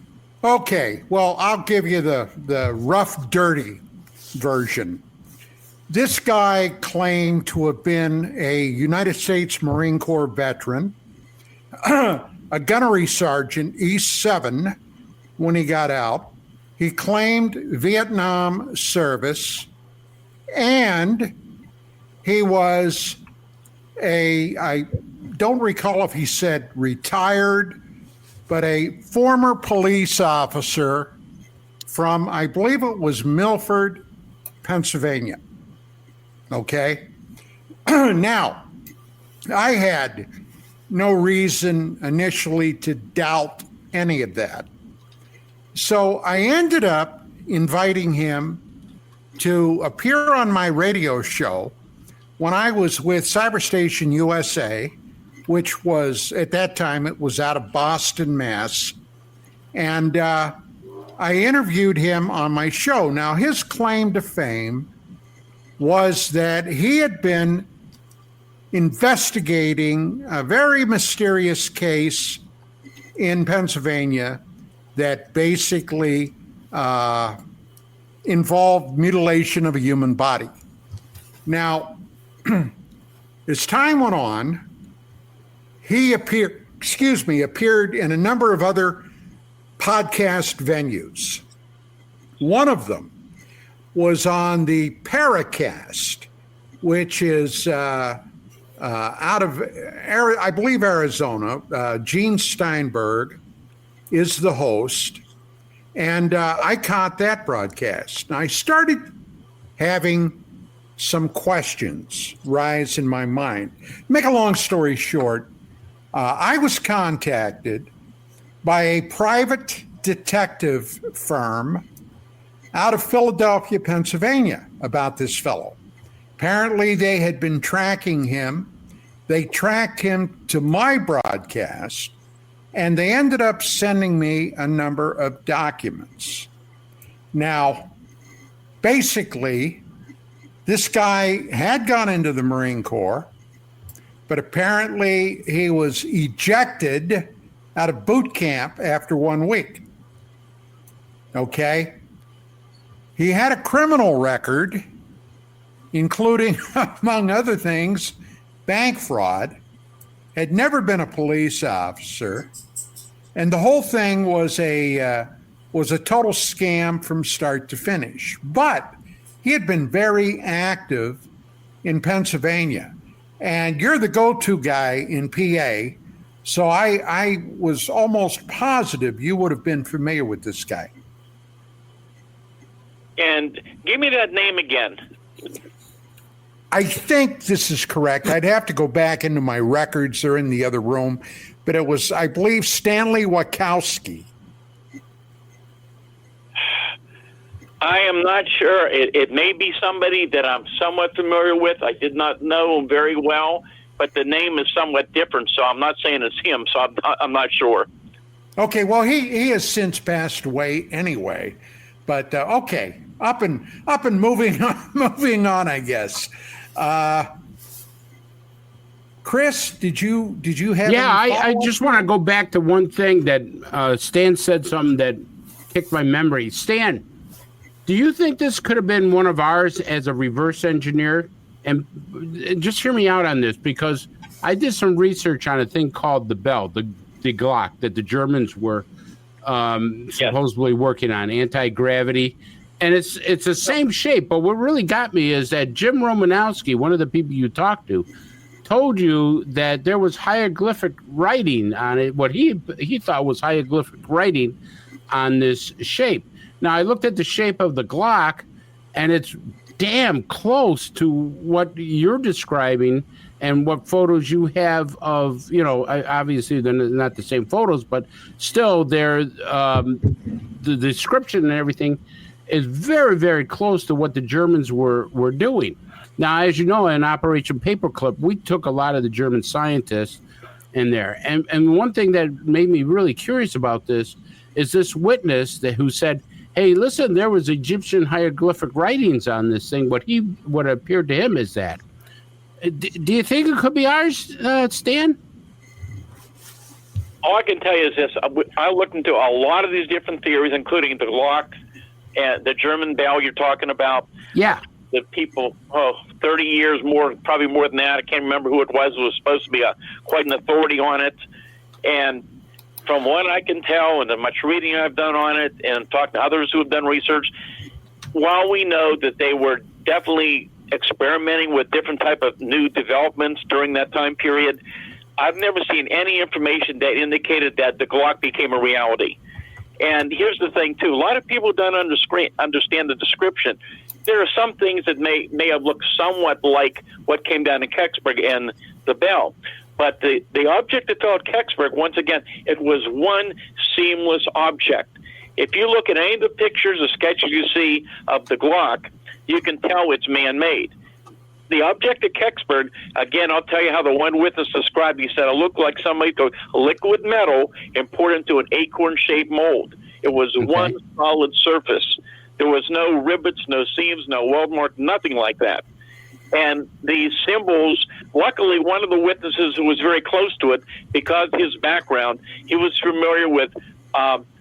Okay, well, I'll give you the rough, dirty version. This guy claimed to have been a United States Marine Corps veteran, a gunnery sergeant, East 7, when he got out. He claimed Vietnam service, and he was I don't recall if he said retired, but a former police officer from, I believe it was Milford, Pennsylvania. Okay? Now, I had no reason initially to doubt any of that. So I ended up inviting him to appear on my radio show when I was with Cyberstation USA, which was, at that time, it was out of Boston, Mass. And I interviewed him on my show. Now, his claim to fame was that he had been investigating a very mysterious case in Pennsylvania that basically involved mutilation of a human body. Now, as time went on, he appeared in a number of other podcast venues. One of them was on the Paracast, which is out of, I believe, Arizona. Gene Steinberg is the host, and I caught that broadcast. And I started having some questions rise in my mind. Make a long story short, I was contacted by a private detective firm out of Philadelphia, Pennsylvania, about this fellow. Apparently, they had been tracking him. They tracked him to my broadcast, and they ended up sending me a number of documents. Now, basically, this guy had gone into the Marine Corps, but apparently he was ejected out of boot camp after 1 week. Okay? He had a criminal record, including, among other things, bank fraud, had never been a police officer, and the whole thing was a total scam from start to finish. But he had been very active in Pennsylvania, and you're the go-to guy in PA, so I was almost positive you would have been familiar with this guy. And give me that name again. I think this is correct. I'd have to go back into my records. They're in the other room. But it was, I believe, Stanley Wykowski. I am not sure. It may be somebody that I'm somewhat familiar with. I did not know him very well, but the name is somewhat different, so I'm not saying it's him, so I'm not sure. Okay, well, he has since passed away anyway. But, okay, up and moving on, I guess. Chris, did you have? Yeah, I just want to go back to one thing that Stan said, something that kicked my memory. Stan, do you think this could have been one of ours as a reverse engineer? And just hear me out on this, because I did some research on a thing called the Bell, the Glock that the Germans were supposedly working on, anti-gravity. And it's the same shape, but what really got me is that Jim Romanowski, one of the people you talked to, told you that there was hieroglyphic writing on it, what he thought was hieroglyphic writing on this shape. Now, I looked at the shape of the Glock, and it's damn close to what you're describing and what photos you have of, obviously they're not the same photos, but still they're, the description and everything is very, very close to what the Germans were doing. Now, as you know, in Operation Paperclip, we took a lot of the German scientists in there. And one thing that made me really curious about this is this witness who said, hey, listen, there was Egyptian hieroglyphic writings on this thing. What appeared to him is that. Do you think it could be ours, Stan? All I can tell you is this. I looked into a lot of these different theories, including the Glock and the German bell you're talking about. Yeah. The people, 30 years more, probably more than that. I can't remember who it was supposed to be quite an authority on it. And from what I can tell and the much reading I've done on it and talked to others who have done research, while we know that they were definitely experimenting with different type of new developments during that time period, I've never seen any information that indicated that the Glock became a reality. And here's the thing, too. A lot of people don't understand the description. There are some things that may have looked somewhat like what came down in Kecksburg and the bell. But the object that fell at Kecksburg, once again, it was one seamless object. If you look at any of the pictures or sketches you see of the Glock, you can tell it's man-made. The object at Kecksburg, again, I'll tell you how the one witness described it. He said it looked like somebody took liquid metal and poured it into an acorn-shaped mold. It was one solid surface. There was no rivets, no seams, no weld mark, nothing like that. And these symbols, luckily one of the witnesses who was very close to it, because of his background, he was familiar with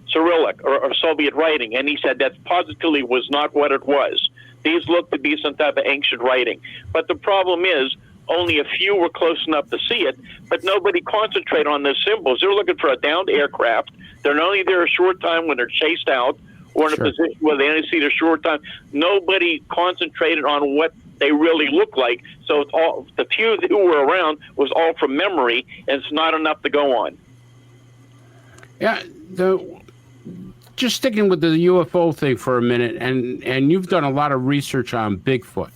Cyrillic or Soviet writing, and he said that positively was not what it was. These looked to be some type of ancient writing. But the problem is, only a few were close enough to see it, but nobody concentrated on those symbols. They're looking for a downed aircraft. They're only there a short time when they're chased out or in a position where they only see it a short time. Nobody concentrated on what they really look like. So it's all, the few who were around was all from memory, and it's not enough to go on. Yeah, just sticking with the UFO thing for a minute, and you've done a lot of research on Bigfoot.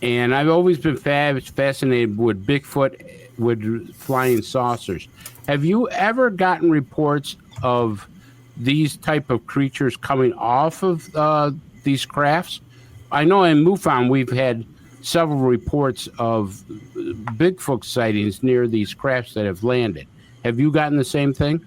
And I've always been fascinated with Bigfoot, with flying saucers. Have you ever gotten reports of these type of creatures coming off of these crafts? I know in MUFON we've had several reports of Bigfoot sightings near these crafts that have landed. Have you gotten the same thing?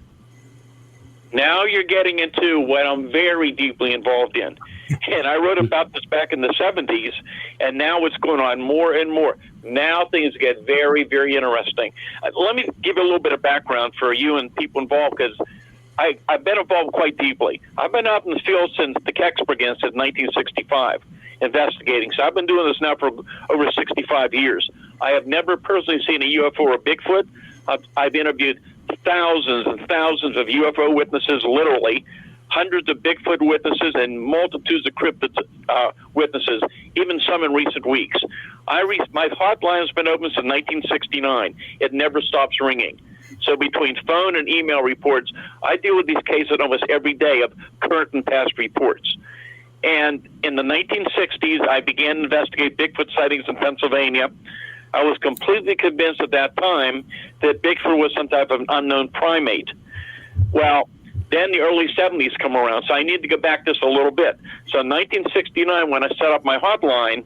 Now you're getting into what I'm very deeply involved in. And I wrote about this back in the 70s, and now it's going on more and more. Now things get very, very interesting. Let me give you a little bit of background for you and people involved, because I've been involved quite deeply. I've been out in the field since the Kecksburg incident in 1965, investigating. So I've been doing this now for over 65 years. I have never personally seen a UFO or Bigfoot. I've interviewed thousands and thousands of UFO witnesses, literally, hundreds of Bigfoot witnesses, and multitudes of cryptid witnesses, even some in recent weeks. My hotline has been open since 1969. It never stops ringing. So between phone and email reports, I deal with these cases almost every day of current and past reports. And in the 1960s, I began to investigate Bigfoot sightings in Pennsylvania. I was completely convinced at that time that Bigfoot was some type of unknown primate. Well, then the early 70s come around, so I need to go back just a little bit. So in 1969, when I set up my hotline,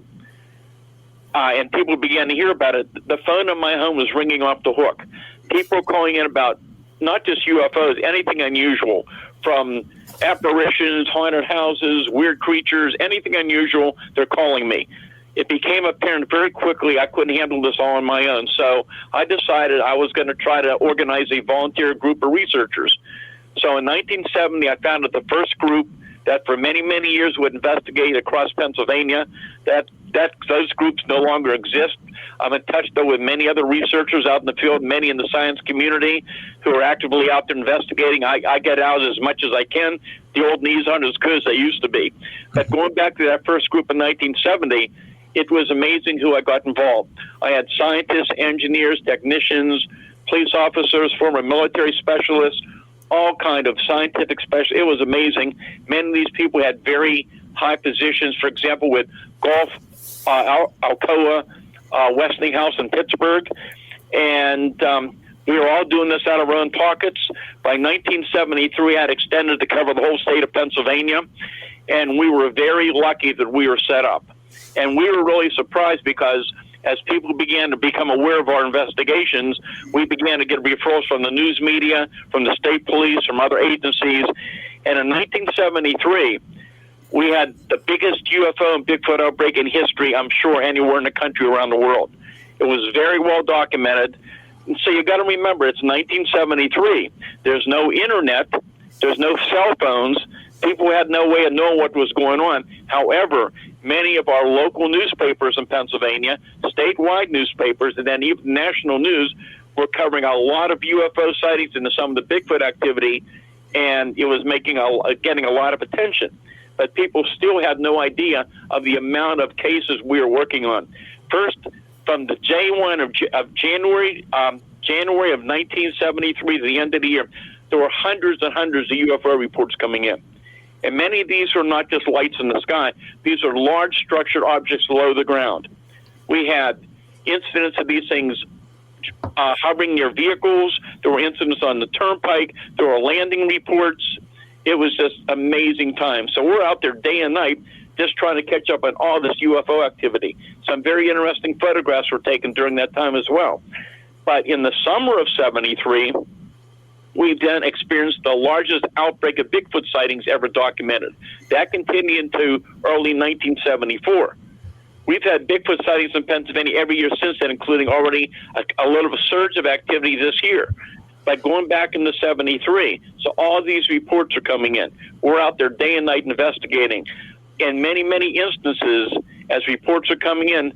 and people began to hear about it, the phone in my home was ringing off the hook. People calling in about not just UFOs, anything unusual, from apparitions, haunted houses, weird creatures, anything unusual, they're calling me. It became apparent very quickly I couldn't handle this all on my own, so I decided I was going to try to organize a volunteer group of researchers. So in 1970, I founded the first group that for many, many years would investigate across Pennsylvania. Those groups no longer exist. I'm in touch, though, with many other researchers out in the field, many in the science community who are actively out there investigating. I get out as much as I can. The old knees aren't as good as they used to be. But going back to that first group in 1970, it was amazing who I got involved. I had scientists, engineers, technicians, police officers, former military specialists, all kind of scientific specialists. It was amazing. Many of these people had very high positions, for example, with Gulf, Alcoa, Westinghouse in Pittsburgh. And we were all doing this out of our own pockets. By 1973, I had extended to cover the whole state of Pennsylvania, and we were very lucky that we were set up. And we were really surprised because as people began to become aware of our investigations, we began to get referrals from the news media, from the state police, from other agencies. And in 1973, we had the biggest UFO and Bigfoot outbreak in history, I'm sure, anywhere in the country around the world. It was very well documented. And so you got to remember, it's 1973. There's no internet. There's no cell phones. People had no way of knowing what was going on. However, many of our local newspapers in Pennsylvania, statewide newspapers, and then even national news were covering a lot of UFO sightings and some of the Bigfoot activity, and it was getting a lot of attention. But people still had no idea of the amount of cases we were working on. First, from the J1 of January of 1973 to the end of the year, there were hundreds and hundreds of UFO reports coming in. And many of these are not just lights in the sky. These are large structured objects below the ground. We had incidents of these things hovering near vehicles. There were incidents on the turnpike. There were landing reports. It was just amazing time. So we're out there day and night just trying to catch up on all this UFO activity. Some very interesting photographs were taken during that time as well. But in the summer of 73, we then experienced the largest outbreak of Bigfoot sightings ever documented. That continued into early 1974. We've had Bigfoot sightings in Pennsylvania every year since then, including already a little surge of activity this year. But going back into 73, so all of these reports are coming in. We're out there day and night investigating. In many, many instances, as reports are coming in,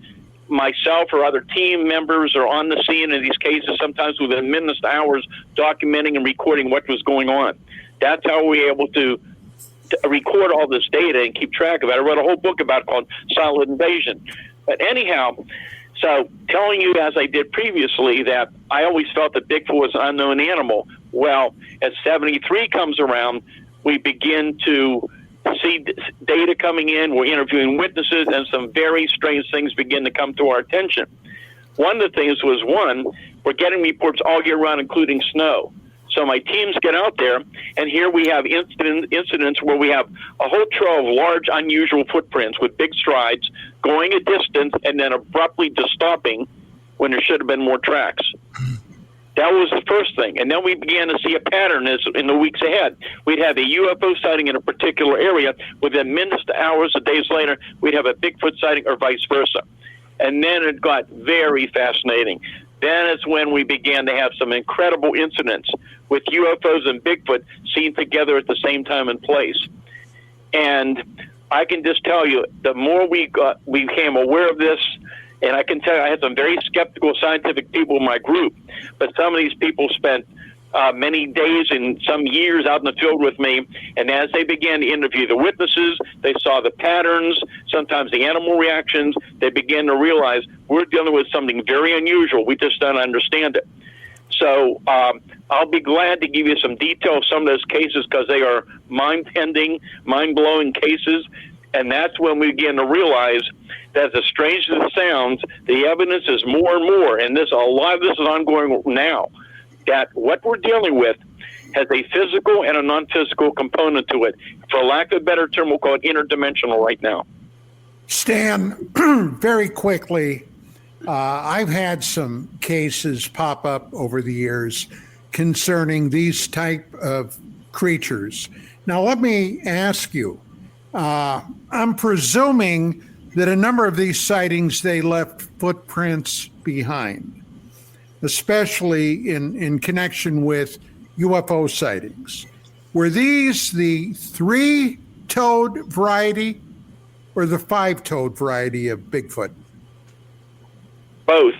myself or other team members are on the scene in these cases, sometimes within minutes to hours, documenting and recording what was going on. That's how we were able to record all this data and keep track of it. I wrote a whole book about it called Silent Invasion. But anyhow, so telling you, as I did previously, that I always felt that Bigfoot was an unknown animal. Well, as 73 comes around, we begin to see data coming in. We're interviewing witnesses, and some very strange things begin to come to our attention. One of the things was, we're getting reports all year round, including snow. So my teams get out there, and here we have incidents where we have a whole trail of large, unusual footprints with big strides going a distance and then abruptly just stopping when there should have been more tracks. That was the first thing. And then we began to see a pattern in the weeks ahead. We'd have a UFO sighting in a particular area. Within minutes to hours or days later, we'd have a Bigfoot sighting or vice versa. And then it got very fascinating. Then it's when we began to have some incredible incidents with UFOs and Bigfoot seen together at the same time and place. And I can just tell you, the more we became aware of this, and I can tell you, I had some very skeptical scientific people in my group, but some of these people spent many days and some years out in the field with me, and as they began to interview the witnesses, they saw the patterns, sometimes the animal reactions, they began to realize we're dealing with something very unusual. We just don't understand it. So I'll be glad to give you some detail of some of those cases because they are mind-bending, mind-blowing cases, and that's when we begin to realize that, as strange as it sounds, the evidence is more and more, and a lot of this is ongoing now, that what we're dealing with has a physical and a non-physical component to it. For lack of a better term, we'll call it interdimensional right now. Stan, very quickly, I've had some cases pop up over the years concerning these type of creatures. Now, let me ask you, I'm presuming that a number of these sightings, they left footprints behind, especially in connection with UFO sightings. Were these the 3-toed variety or the 5-toed variety of Bigfoot? Both.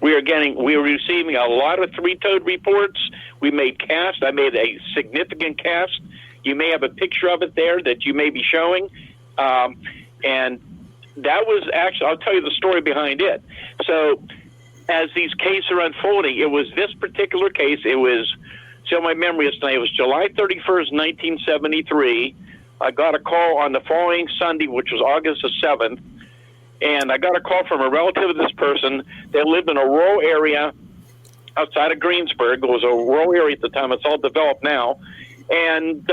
We are receiving a lot of 3-toed reports. We made casts. I made a significant cast. You may have a picture of it there that you may be showing. And that was actually, I'll tell you the story behind it. So as these cases are unfolding, it was this particular case. It was, so my memory is tonight, it was July 31st, 1973. I got a call on the following Sunday, which was August the 7th, and I got a call from a relative of this person. They lived in a rural area outside of Greensburg. It was a rural area at the time. It's all developed now. And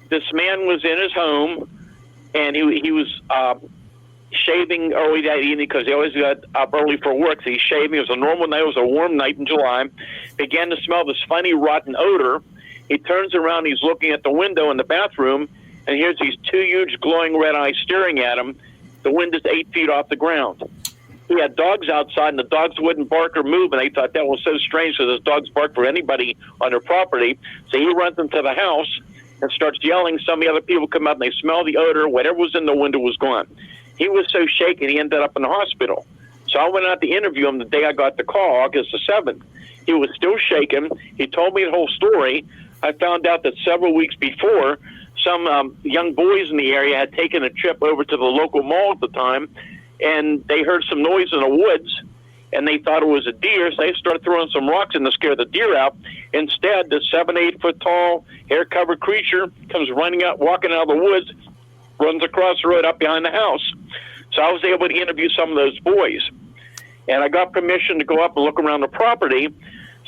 this man was in his home, and he was shaving early that evening because he always got up early for work. So he's shaving. It was a normal night. It was a warm night in July. Began to smell this funny, rotten odor. He turns around. He's looking at the window in the bathroom, and here's these two huge glowing red eyes staring at him. The window's 8 feet off the ground. He had dogs outside, and the dogs wouldn't bark or move, and they thought that was so strange because his dogs bark for anybody on their property. So he runs into the house and starts yelling. Some of the other people come up, and they smell the odor. Whatever was in the window was gone. He was so shaken, he ended up in the hospital. So I went out to interview him the day I got the call, August the 7th. He was still shaken. He told me the whole story. I found out that several weeks before, some young boys in the area had taken a trip over to the local mall at the time, and they heard some noise in the woods, and they thought it was a deer, so they started throwing some rocks in to scare the deer out. Instead, this 7-8 foot tall, hair-covered creature comes running out, walking out of the woods, runs across the road up behind the house. So I was able to interview some of those boys, and I got permission to go up and look around the property.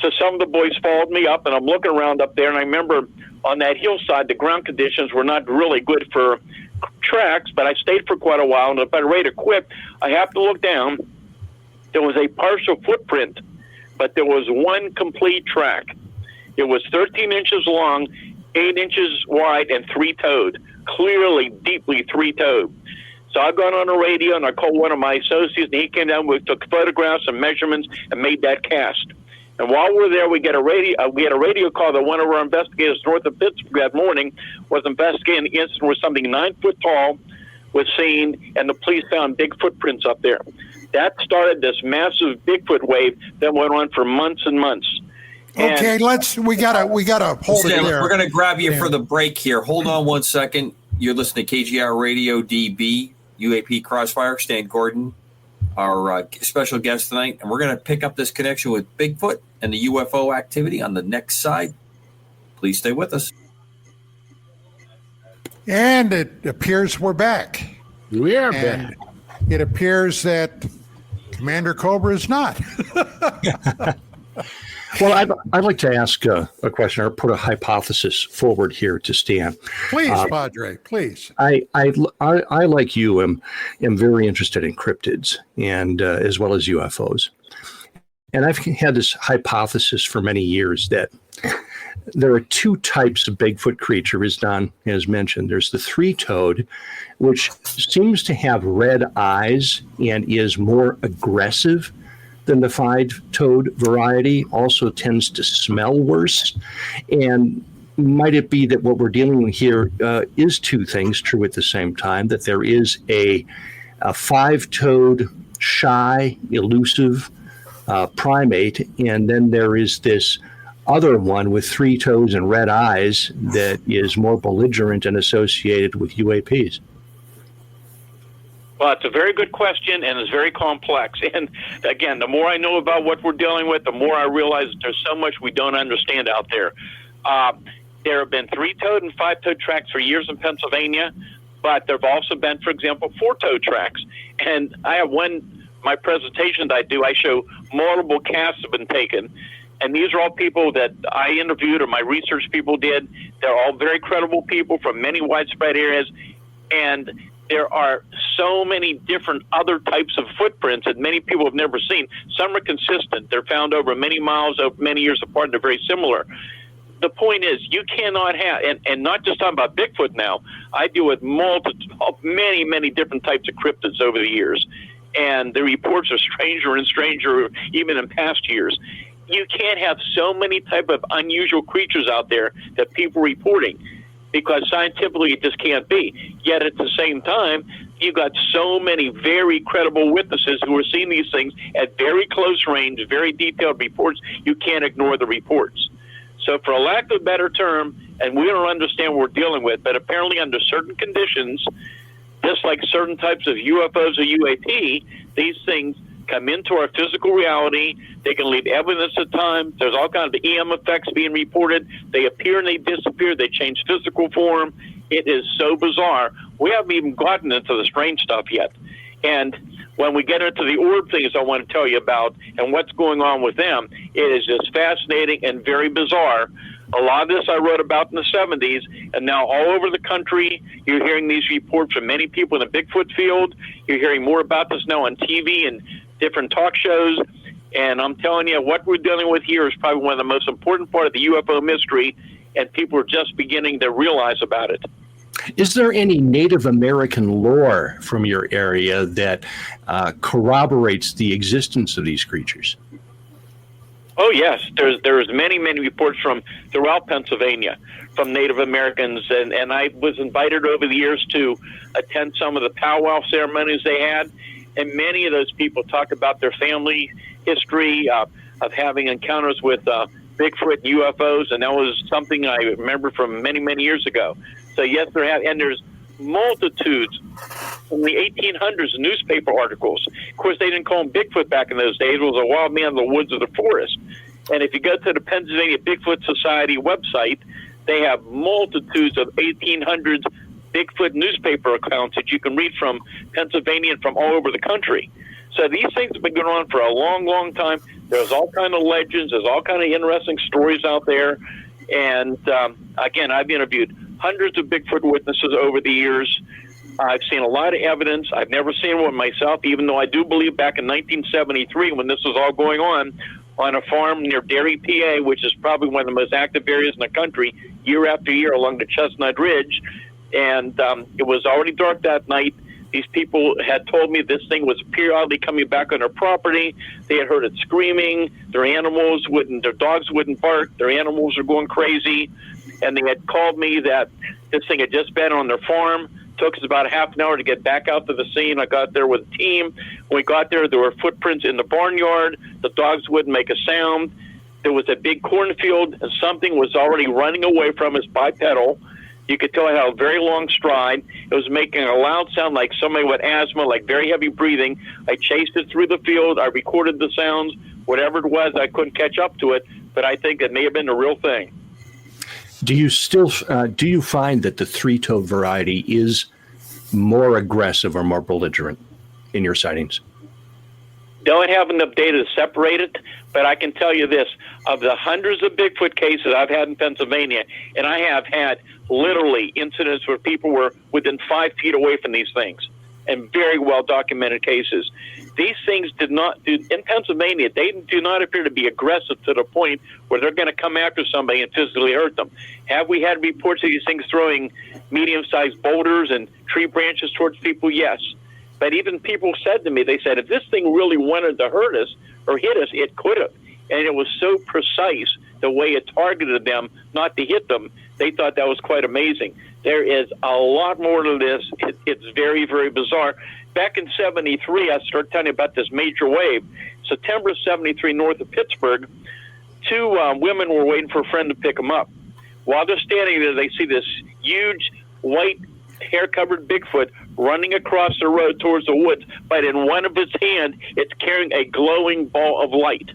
So some of the boys followed me up, and I'm looking around up there, and I remember on that hillside, the ground conditions were not really good for tracks, but I stayed for quite a while, and if I was ready to quit, I happened to look down. There was a partial footprint, but there was one complete track. It was 13 inches long, 8 inches wide, and three-toed, clearly, deeply three-toed. So I got on the radio, and I called one of my associates, and he came down, we took photographs and measurements, and made that cast. And while we were there, we had a radio call that one of our investigators north of Pittsburgh that morning was investigating the incident where something 9 foot tall was seen, and the police found big footprints up there. That started this massive Bigfoot wave that went on for months and months. Okay, we gotta hold it there. We're gonna grab you for the break here. Hold on 1 second. You're listening to KGRA Radio DB, UAP Cross Fire. Stan Gordon, our special guest tonight, and we're going to pick up this connection with Bigfoot and the UFO activity on the next side. Please stay with us. And it appears we're back. We are back. It appears that Commander Cobra is not. Well, I'd like to ask a question or put a hypothesis forward here to Stan. Please, Padre, please. I like you, am very interested in cryptids and as well as UFOs. And I've had this hypothesis for many years that there are two types of Bigfoot creature, as Don has mentioned. There's the three-toed, which seems to have red eyes and is more aggressive than the five-toed variety, also tends to smell worse. And might it be that what we're dealing with here is two things true at the same time, that there is a five-toed, shy, elusive primate, and then there is this other one with three toes and red eyes that is more belligerent and associated with UAPs? Well, it's a very good question, and it's very complex. And again, the more I know about what we're dealing with, the more I realize that there's so much we don't understand out there. There have been three-toed and five-toed tracks for years in Pennsylvania, but there have also been, for example, four-toed tracks. And I have my presentation that I do, I show multiple casts have been taken. And these are all people that I interviewed or my research people did. They're all very credible people from many widespread areas. And there are so many different other types of footprints that many people have never seen. Some are consistent. They're found over many miles, over many years apart, and they're very similar. The point is, you cannot have, and not just talking about Bigfoot now, I deal with many, many different types of cryptids over the years. And the reports are stranger and stranger, even in past years. You can't have so many type of unusual creatures out there that people are reporting, because scientifically it just can't be. Yet at the same time, you've got so many very credible witnesses who are seeing these things at very close range, very detailed reports. You can't ignore the reports. So for a lack of a better term, and we don't understand what we're dealing with, but apparently under certain conditions, just like certain types of UFOs or UAP, these things come into our physical reality. They can leave evidence at times. There's all kinds of EM effects being reported. They appear and they disappear. They change physical form. It is so bizarre. We haven't even gotten into the strange stuff yet. And when we get into the orb things I want to tell you about and what's going on with them, it is just fascinating and very bizarre. A lot of this I wrote about in the 70s, and now all over the country, you're hearing these reports from many people in the Bigfoot field. You're hearing more about this now on TV and different talk shows. And I'm telling you, what we're dealing with here is probably one of the most important part of the UFO mystery, and people are just beginning to realize about it. Is there any Native American lore from your area that corroborates the existence of these creatures? Oh, yes. There's many reports from throughout Pennsylvania from Native Americans, and I was invited over the years to attend some of the powwow ceremonies they had, and many of those people talk about their family history of having encounters with Bigfoot and UFOs, and that was something I remember from many years ago. So yes, and there's multitudes from the 1800s newspaper articles. Of course, they didn't call him Bigfoot back in those days. It was a wild man in the woods or the forest. And if you go to the Pennsylvania Bigfoot Society website, they have multitudes of 1800s Bigfoot newspaper accounts that you can read from Pennsylvania and from all over the country. So these things have been going on for a long time. There's all kind of legends. There's all kind of interesting stories out there. And again, I've interviewed hundreds of Bigfoot witnesses over the years. I've seen a lot of evidence. I've never seen one myself, even though I do believe back in 1973, when this was all going on a farm near Derry, PA, which is probably one of the most active areas in the country, year after year along the Chestnut Ridge. And it was already dark that night. These people had told me this thing was periodically coming back on their property. They had heard it screaming. Their dogs wouldn't bark. Their animals were going crazy. And they had called me that this thing had just been on their farm. Took us about a half an hour to get back out to the scene. I got there with a team. When we got there were footprints in the barnyard. The dogs wouldn't make a sound. There was a big cornfield, and something was already running away from us bipedal. You could tell it had a very long stride. It was making a loud sound like somebody with asthma, like very heavy breathing. I chased it through the field. I recorded the sounds. Whatever it was, I couldn't catch up to it, but I think it may have been the real thing. Do you find that the three-toed variety is more aggressive or more belligerent in your sightings? Don't have enough data to separate it, but I can tell you this. Of the hundreds of Bigfoot cases I've had in Pennsylvania, and I have had literally incidents where people were within 5 feet away from these things, and very well-documented cases. These things in Pennsylvania, they do not appear to be aggressive to the point where they're going to come after somebody and physically hurt them. Have we had reports of these things throwing medium-sized boulders and tree branches towards people? Yes. But even people said to me, they said, if this thing really wanted to hurt us or hit us, it could have. And it was so precise, the way it targeted them, not to hit them. They thought that was quite amazing. There is a lot more to this. It's very bizarre. Back in 73, I started telling you about this major wave. September 73, north of Pittsburgh, 2 women were waiting for a friend to pick them up. While they're standing there, they see this huge white hair-covered Bigfoot running across the road towards the woods, but in one of its hands, it's carrying a glowing ball of light.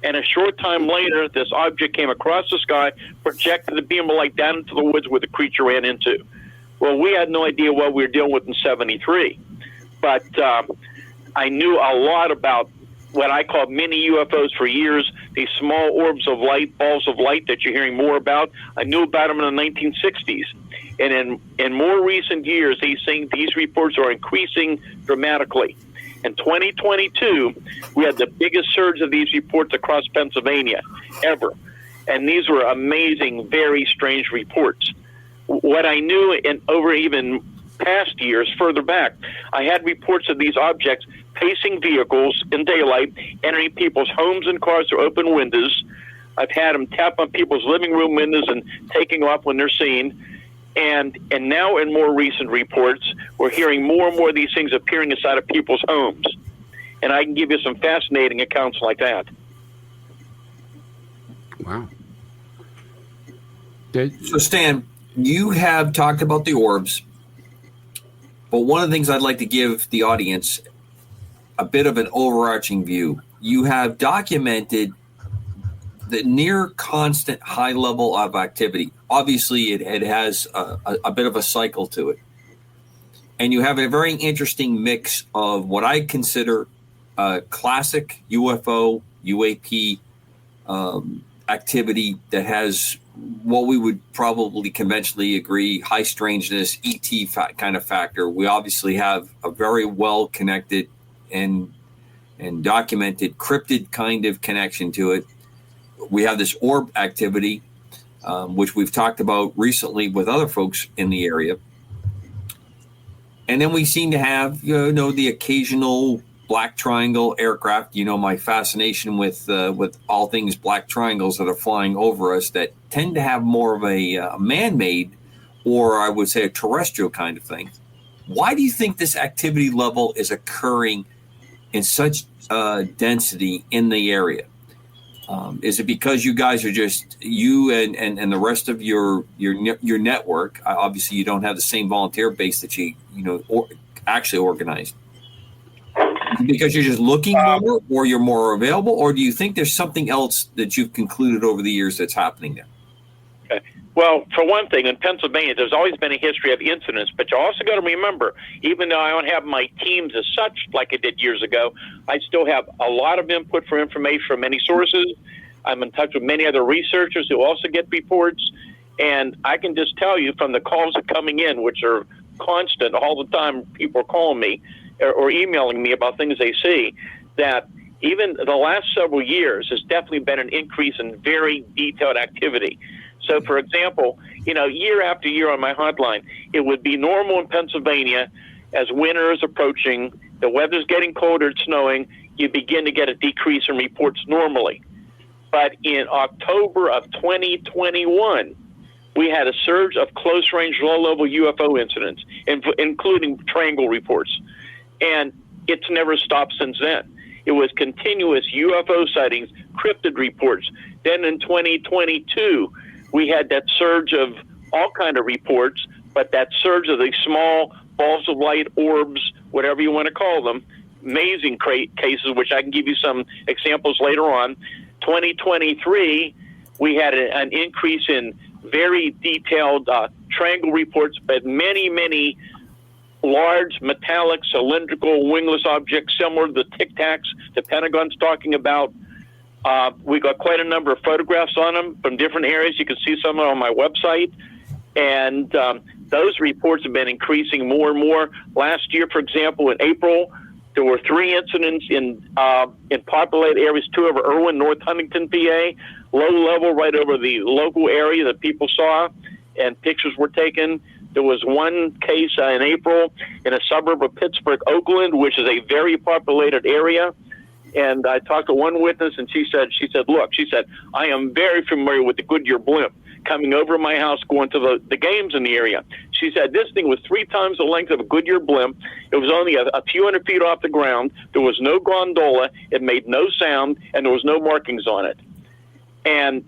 And a short time later, this object came across the sky, projected a beam of light down into the woods where the creature ran into. Well, we had no idea what we were dealing with in 73, but I knew a lot about what I called mini UFOs for years, these small orbs of light, balls of light that you're hearing more about. I knew about them in the 1960s. And in more recent years, these reports are increasing dramatically. In 2022, we had the biggest surge of these reports across Pennsylvania ever. And these were amazing, very strange reports. What I knew over even past years, further back, I had reports of these objects pacing vehicles in daylight, entering people's homes and cars through open windows. I've had them tap on people's living room windows and taking off when they're seen. And now in more recent reports, we're hearing more and more of these things appearing inside of people's homes. And I can give you some fascinating accounts like that. Wow. So, Stan, you have talked about the orbs, but one of the things I'd like to give the audience a bit of an overarching view. You have documented the near constant high level of activity. Obviously, it has a bit of a cycle to it. And you have a very interesting mix of what I consider classic UFO, UAP activity that has what we would probably conventionally agree, high strangeness, ET kind of factor. We obviously have a very well connected and documented cryptid kind of connection to it. We have this orb activity, which we've talked about recently with other folks in the area. And then we seem to have, the occasional black triangle aircraft. My fascination with all things black triangles that are flying over us that tend to have more of a man-made, or I would say a terrestrial kind of thing. Why do you think this activity level is occurring in such density in the area? Is it because you guys are just you and the rest of your network? Obviously, you don't have the same volunteer base that actually organized. Because you're just looking more, or you're more available, or do you think there's something else that you've concluded over the years that's happening there? Okay. Well, for one thing, in Pennsylvania, there's always been a history of incidents, but you also got to remember, even though I don't have my teams as such like I did years ago, I still have a lot of input for information from many sources. I'm in touch with many other researchers who also get reports, and I can just tell you from the calls that are coming in, which are constant all the time, people are calling me or emailing me about things they see, that even the last several years has definitely been an increase in very detailed activity. So, for example, year after year on my hotline, it would be normal in Pennsylvania as winter is approaching, the weather's getting colder, it's snowing, you begin to get a decrease in reports normally. But in October of 2021, we had a surge of close-range, low-level UFO incidents, including triangle reports. And it's never stopped since then. It was continuous UFO sightings, cryptid reports. Then in 2022, we had that surge of all kind of reports, but that surge of these small balls of light, orbs, whatever you want to call them, amazing cases, which I can give you some examples later on. 2023, we had an increase in very detailed triangle reports, but many, many large metallic cylindrical wingless objects similar to the Tic Tacs the Pentagon's talking about. We got quite a number of photographs on them from different areas. You can see some on my website. And those reports have been increasing more and more. Last year, for example, in April, there were 3 incidents in populated areas, 2 over Irwin, North Huntington, PA, low level right over the local area that people saw, and pictures were taken. There was one case in April in a suburb of Pittsburgh, Oakland, which is a very populated area. And I talked to one witness, and she said, look, I am very familiar with the Goodyear blimp coming over my house, going to the games in the area. She said, this thing was 3 times the length of a Goodyear blimp. It was only a few hundred feet off the ground. There was no gondola. It made no sound, and there was no markings on it. And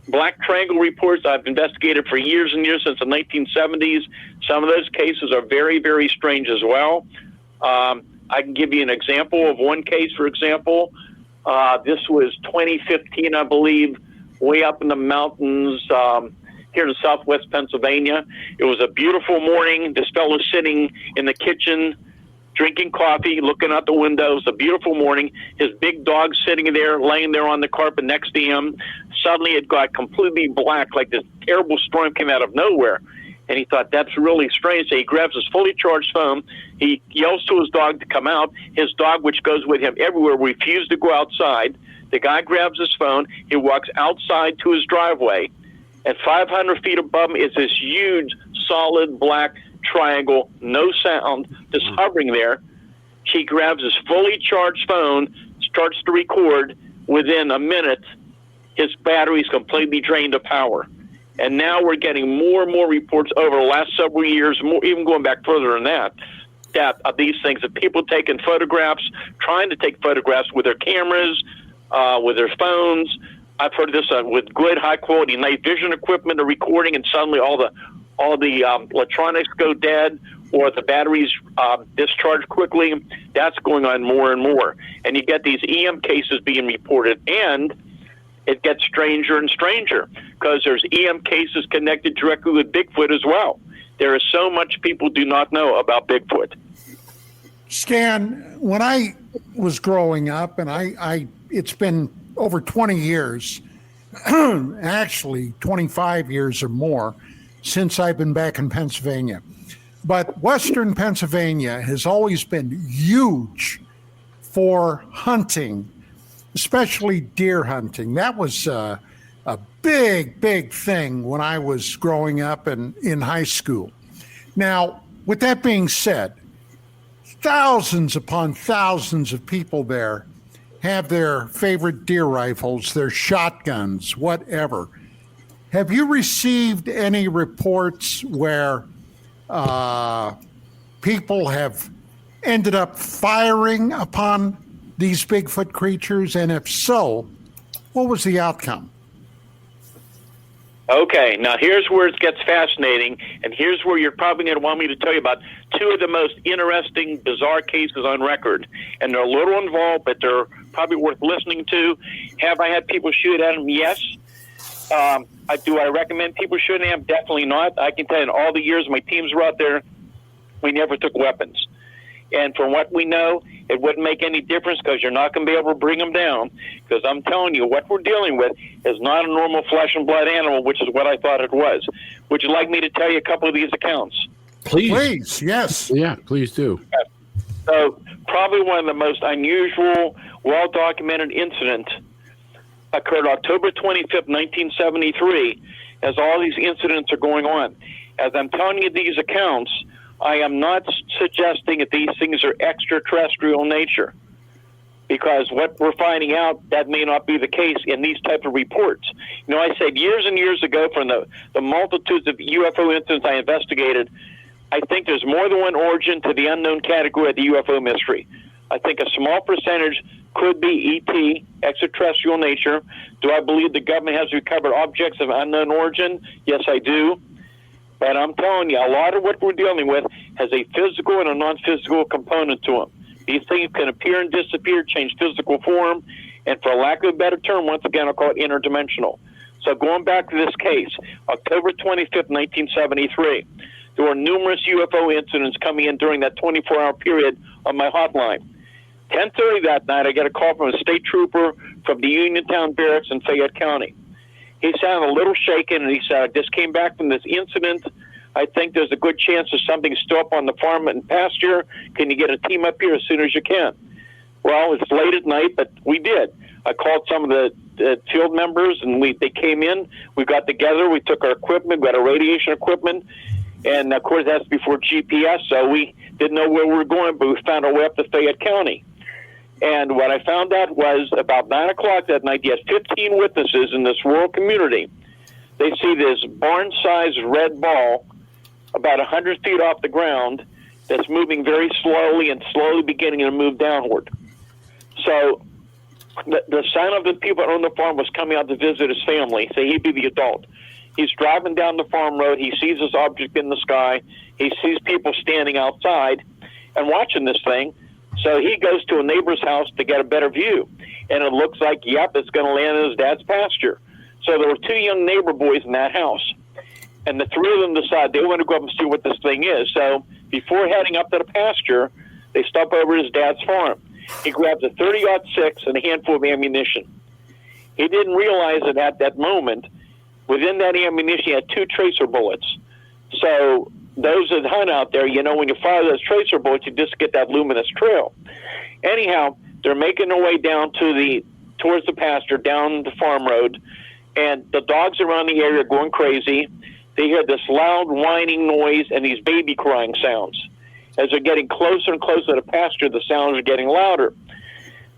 black triangle reports I've investigated for years and years, since the 1970s. Some of those cases are very, very strange as well. I can give you an example of one case, for example. This was 2015, I believe, way up in the mountains here in southwest Pennsylvania. It was a beautiful morning. This fellow sitting in the kitchen, drinking coffee, looking out the window. It was a beautiful morning. His big dog sitting there, laying there on the carpet next to him. Suddenly it got completely black, like this terrible storm came out of nowhere. And he thought, that's really strange. So he grabs his fully charged phone. He yells to his dog to come out. His dog, which goes with him everywhere, refused to go outside. The guy grabs his phone. He walks outside to his driveway. And 500 feet above him is this huge, solid black triangle, no sound, just hovering there. He grabs his fully charged phone, starts to record. Within a minute, his battery's completely drained of power. And now we're getting more and more reports over the last several years, more, even going back further than that of these things, that people taking photographs, trying to take photographs with their cameras, with their phones. I've heard this with good, high-quality night vision equipment, or recording, and suddenly all the electronics go dead, or the batteries discharge quickly. That's going on more and more. And you get these EM cases being reported. And it gets stranger and stranger because there's EM cases connected directly with Bigfoot as well. There is so much people do not know about Bigfoot. Stan, when I was growing up, and I it's been over 20 years, actually 25 years or more, since I've been back in Pennsylvania. But Western Pennsylvania has always been huge for hunting, especially deer hunting. That was a big, big thing when I was growing up and in high school. Now, with that being said, thousands upon thousands of people there have their favorite deer rifles, their shotguns, whatever. Have you received any reports where people have ended up firing upon these Bigfoot creatures? And if so, what was the outcome? Okay, now here's where it gets fascinating, and here's where you're probably going to want me to tell you about two of the most interesting, bizarre cases on record. And they're a little involved, but they're probably worth listening to. Have I had people shoot at them? Yes. Do I recommend people shooting at them? Definitely not. I can tell you in all the years my teams were out there, we never took weapons. And from what we know, it wouldn't make any difference because you're not going to be able to bring them down. Because I'm telling you, what we're dealing with is not a normal flesh and blood animal, which is what I thought it was. Would you like me to tell you a couple of these accounts? Please, yes. Yeah, please do. So probably one of the most unusual, well-documented incidents occurred October 25th, 1973, as all these incidents are going on. As I'm telling you these accounts, I am not suggesting that these things are extraterrestrial in nature, because what we're finding out, that may not be the case in these type of reports. You know, I said years and years ago, from the multitudes of UFO incidents I investigated, I think there's more than one origin to the unknown category of the UFO mystery. I think a small percentage could be ET, extraterrestrial nature. Do I believe the government has recovered objects of unknown origin? Yes, I do. But I'm telling you, a lot of what we're dealing with has a physical and a non-physical component to them. These things can appear and disappear, change physical form, and for lack of a better term, once again, I'll call it interdimensional. So going back to this case, October 25th, 1973, there were numerous UFO incidents coming in during that 24-hour period on my hotline. 10:30 that night, I get a call from a state trooper from the Uniontown Barracks in Fayette County. He sounded a little shaken, and he said, I just came back from this incident. I think there's a good chance that something's still up on the farm and pasture. Can you get a team up here as soon as you can? Well, it's late at night, but we did. I called some of the field members, and they came in. We got together. We took our equipment. We got our radiation equipment. And, of course, that's before GPS, so we didn't know where we were going, but we found our way up to Fayette County. And what I found out was about 9 o'clock that night, you had 15 witnesses in this rural community. They see this barn-sized red ball about 100 feet off the ground that's moving very slowly and slowly beginning to move downward. So the son of the people that owned the farm was coming out to visit his family. So he'd be the adult. He's driving down the farm road. He sees this object in the sky. He sees people standing outside and watching this thing. So he goes to a neighbor's house to get a better view. And it looks like, yep, it's going to land in his dad's pasture. So there were two young neighbor boys in that house. And the three of them decide they want to go up and see what this thing is. So before heading up to the pasture, they stop over his dad's farm. He grabs a 30-06 and a handful of ammunition. He didn't realize that at that moment, within that ammunition, he had 2 tracer bullets. So those that hunt out there, you know, when you fire those tracer bullets, you just get that luminous trail. Anyhow, they're making their way down towards the pasture, down the farm road, and the dogs around the area are going crazy. They hear this loud whining noise and these baby crying sounds. As they're getting closer and closer to the pasture, the sounds are getting louder.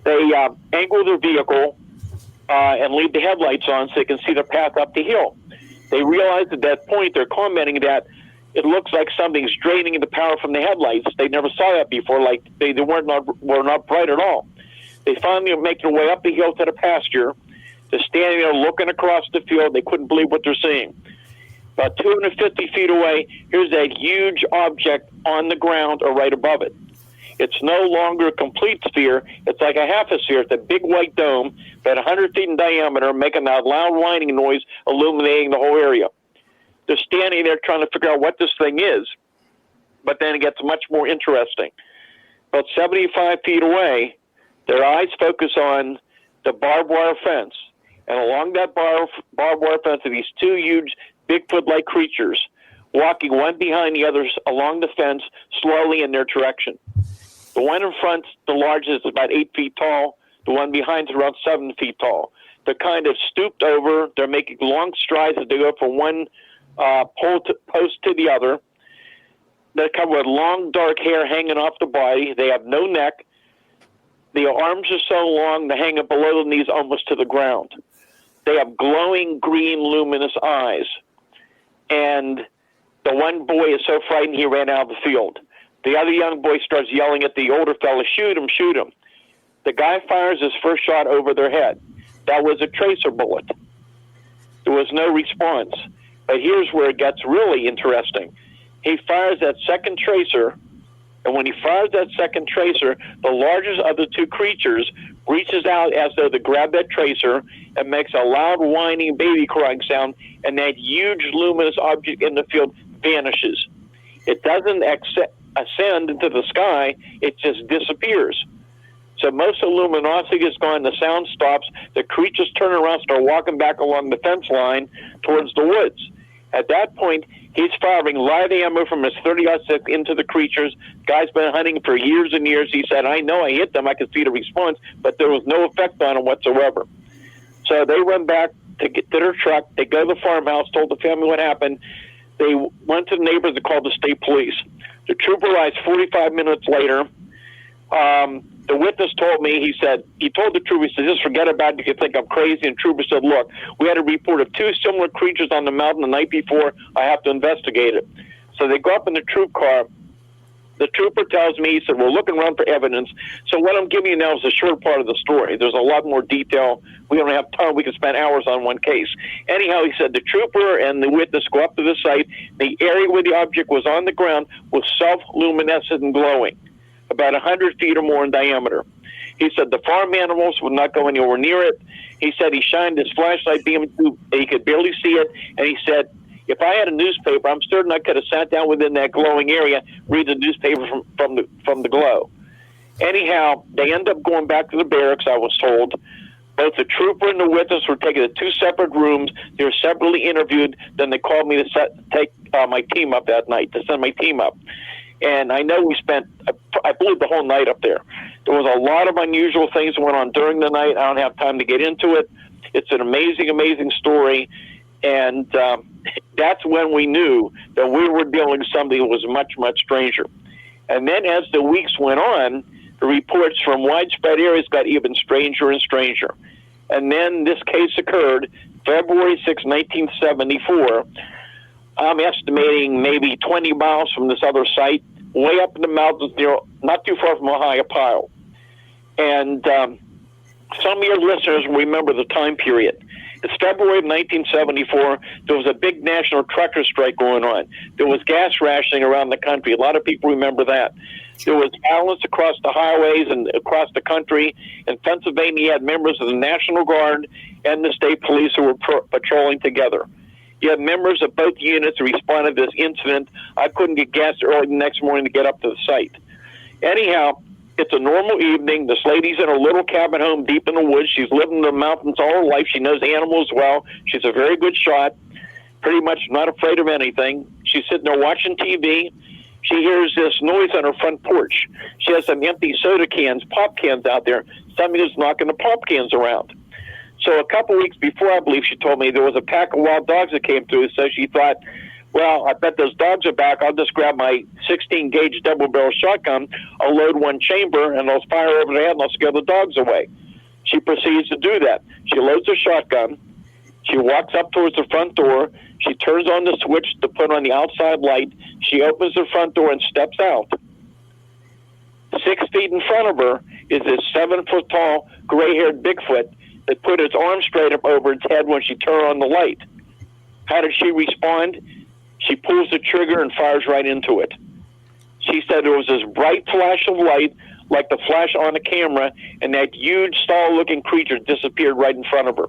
They angle their vehicle and leave the headlights on so they can see the path up the hill. They realize at that point, they're commenting that it looks like something's draining the power from the headlights. They never saw that before, like they were not bright at all. They finally make their way up the hill to the pasture. They're standing there looking across the field. They couldn't believe what they're seeing. About 250 feet away, here's that huge object on the ground or right above it. It's no longer a complete sphere. It's like a half a sphere. It's a big white dome about 100 feet in diameter, making that loud whining noise, illuminating the whole area. They're standing there trying to figure out what this thing is. But then it gets much more interesting. About 75 feet away, their eyes focus on the barbed wire fence. And along that barbed wire fence are these two huge Bigfoot-like creatures walking one behind the others along the fence, slowly in their direction. The one in front, the largest, is about 8 feet tall. The one behind is around 7 feet tall. They're kind of stooped over. They're making long strides as they go from one post to the other. They're covered with long, dark hair hanging off the body. They have no neck. The arms are so long, they hang below the knees almost to the ground. They have glowing green, luminous eyes. And the one boy is so frightened he ran out of the field. The other young boy starts yelling at the older fella, shoot him, shoot him. The guy fires his first shot over their head. That was a tracer bullet. There was no response. But here's where it gets really interesting. He fires that second tracer, and when he fires that second tracer, the largest of the two creatures reaches out as though to grab that tracer and makes a loud whining baby crying sound, and that huge luminous object in the field vanishes. It doesn't ascend into the sky, it just disappears. So most of the luminosity is gone, the sound stops, the creatures turn around, start walking back along the fence line towards the woods. At that point, he's firing live ammo from his .30-06 into the creatures. Guy's been hunting for years and years. He said, I know I hit them, I could see the response, but there was no effect on them whatsoever. So they run back to get to their truck. They go to the farmhouse, told the family what happened. They went to the neighbors and called the state police. The trooper arrives 45 minutes later. The witness told me, he told the trooper, he said, just forget about it, you can think I'm crazy. And the trooper said, look, we had a report of two similar creatures on the mountain the night before. I have to investigate it. So they go up in the troop car. The trooper tells me, he said, we're looking around for evidence. So what I'm giving you now is a short part of the story. There's a lot more detail. We don't have time. We can spend hours on one case. Anyhow, he said the trooper and the witness go up to the site. The area where the object was on the ground was self-luminescent and glowing, about 100 feet or more in diameter. He said the farm animals would not go anywhere near it. He said he shined his flashlight beam through, he could barely see it, and he said, if I had a newspaper, I'm certain I could have sat down within that glowing area, read the newspaper from the glow. Anyhow, they end up going back to the barracks, I was told. Both the trooper and the witness were taken to two separate rooms. They were separately interviewed. Then they called me to take my team up that night, to send my team up. And I know we spent, I believe, the whole night up there. There was a lot of unusual things that went on during the night. I don't have time to get into it. It's an amazing, amazing story. And that's when we knew that we were dealing with something that was much, much stranger. And then as the weeks went on, the reports from widespread areas got even stranger and stranger. And then this case occurred February 6, 1974. I'm estimating maybe 20 miles from this other site, way up in the mountains, not too far from Ohiopyle. And some of your listeners will remember the time period. It's February of 1974. There was a big national trucker strike going on. There was gas rationing around the country. A lot of people remember that. There was violence across the highways and across the country. In Pennsylvania, you had members of the National Guard and the state police who were patrolling together. You had members of both units who responded to this incident. I couldn't get gas early the next morning to get up to the site. Anyhow, it's a normal evening. This lady's in her little cabin home deep in the woods. She's lived in the mountains all her life. She knows animals well. She's a very good shot, pretty much not afraid of anything. She's sitting there watching TV. She hears this noise on her front porch. She has some empty soda cans, pop cans out there. Somebody was knocking the pop cans around. So a couple weeks before, I believe she told me, there was a pack of wild dogs that came through. So she thought, well, I bet those dogs are back. I'll just grab my 16-gauge double-barrel shotgun. I'll load one chamber, and I'll fire over the head, and I'll scare the dogs away. She proceeds to do that. She loads her shotgun. She walks up towards the front door. She turns on the switch to put on the outside light. She opens the front door and steps out. 6 feet in front of her is this 7-foot-tall, gray-haired Bigfoot that put its arm straight up over its head when she turned on the light. How did she respond? She pulls the trigger and fires right into it. She said there was this bright flash of light, like the flash on a camera, and that huge, stall-looking creature disappeared right in front of her.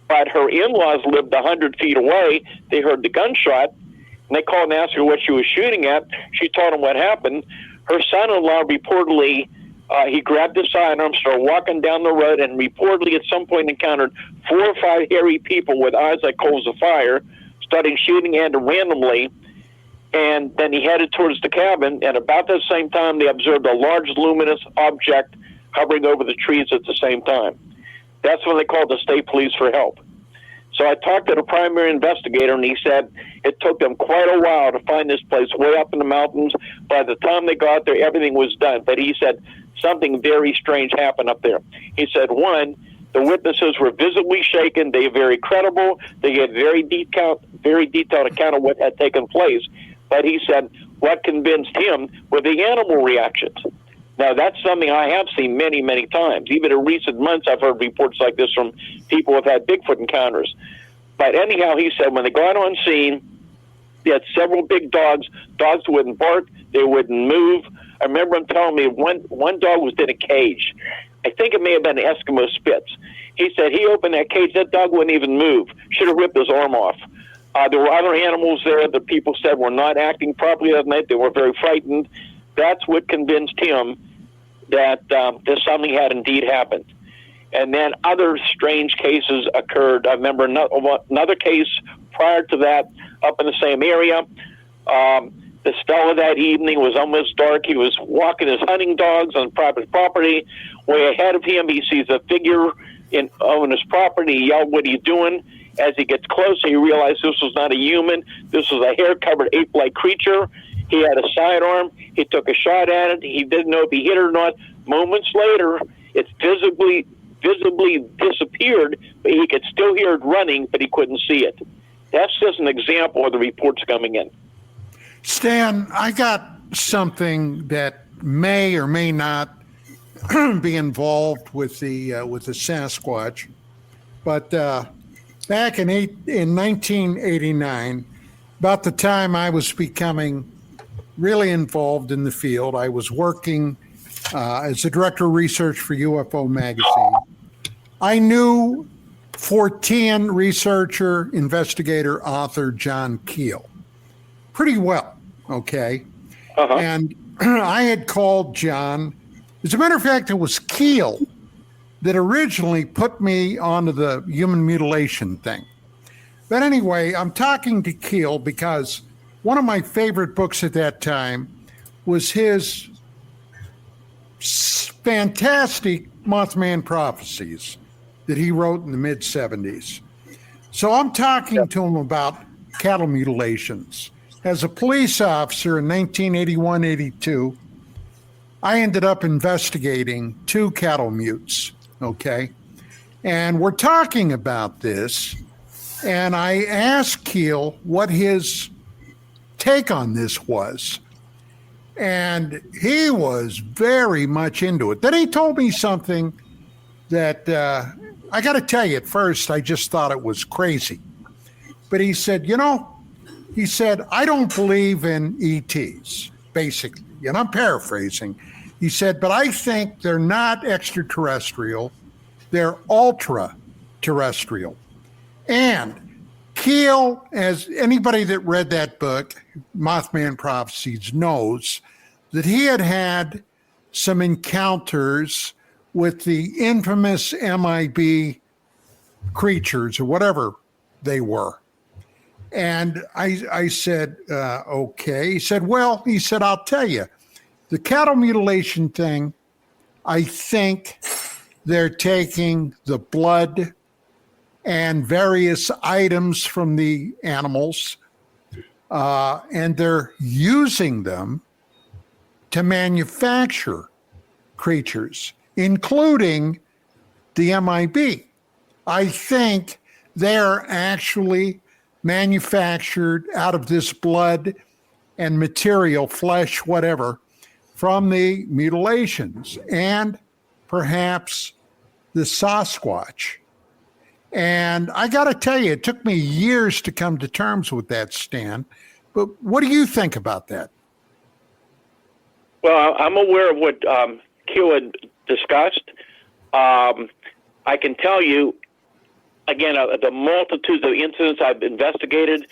But her in-laws lived 100 feet away. They heard the gunshot, and they called and asked her what she was shooting at. She told them what happened. Her son-in-law reportedly, he grabbed his sidearm, started walking down the road, and reportedly at some point encountered 4 or 5 hairy people with eyes like coals of fire, starting shooting at him randomly. And then he headed towards the cabin, and about the same time, they observed a large luminous object hovering over the trees at the same time. That's when they called the state police for help. So I talked to the primary investigator, and he said it took them quite a while to find this place way up in the mountains. By the time they got there, everything was done. But he said something very strange happened up there. He said, one, the witnesses were visibly shaken. They were very credible. They gave very detailed account of what had taken place. But he said what convinced him were the animal reactions. Now, that's something I have seen many, many times. Even in recent months, I've heard reports like this from people who have had Bigfoot encounters. But anyhow, he said when they got on scene, they had several big dogs. Dogs wouldn't bark. They wouldn't move. I remember him telling me one dog was in a cage. I think it may have been an Eskimo Spitz. He said he opened that cage. That dog wouldn't even move. Should have ripped his arm off. There were other animals there that people said were not acting properly that night. They were very frightened. That's what convinced him that something had indeed happened. And then other strange cases occurred. I remember another case prior to that up in the same area. The fella that evening was almost dark. He was walking his hunting dogs on private property. Way ahead of him, he sees a figure on his property. He yelled, "What are you doing?" As he gets closer, he realized this was not a human. This was a hair-covered ape-like creature. He had a sidearm. He took a shot at it. He didn't know if he hit it or not. Moments later, it visibly disappeared, but he could still hear it running, but he couldn't see it. That's just an example of the reports coming in. Stan, I got something that may or may not be involved with the Sasquatch, but back in 1989, about the time I was becoming really involved in the field, I was working as a director of research for UFO magazine. I knew 14 researcher, investigator, author John Keel pretty well, okay? Uh-huh. And I had called John. As a matter of fact, it was Keel that originally put me onto the human mutilation thing. But anyway, I'm talking to Keel because one of my favorite books at that time was his fantastic Mothman Prophecies that he wrote in the mid-'70s. So I'm talking to him about cattle mutilations. As a police officer in 1981-82, I ended up investigating 2 cattle mutes, okay? And we're talking about this, and I asked Keel what his take on this was. And he was very much into it. Then he told me something that I got to tell you, at first, I just thought it was crazy. But he said, I don't believe in ETs, basically. And I'm paraphrasing. He said, but I think they're not extraterrestrial. They're ultra-terrestrial. And Keel, as anybody that read that book, Mothman Prophecies, knows that he had some encounters with the infamous MIB creatures or whatever they were. And I said, okay. He said, I'll tell you, the cattle mutilation thing, I think they're taking the blood and various items from the animals, and they're using them to manufacture creatures, including the MIB. I think they're actually manufactured out of this blood and material, flesh, whatever, from the mutilations and perhaps the Sasquatch. And I got to tell you, it took me years to come to terms with that, Stan. But what do you think about that? Well, I'm aware of what Q had discussed. I can tell you, again, the multitudes of incidents I've investigated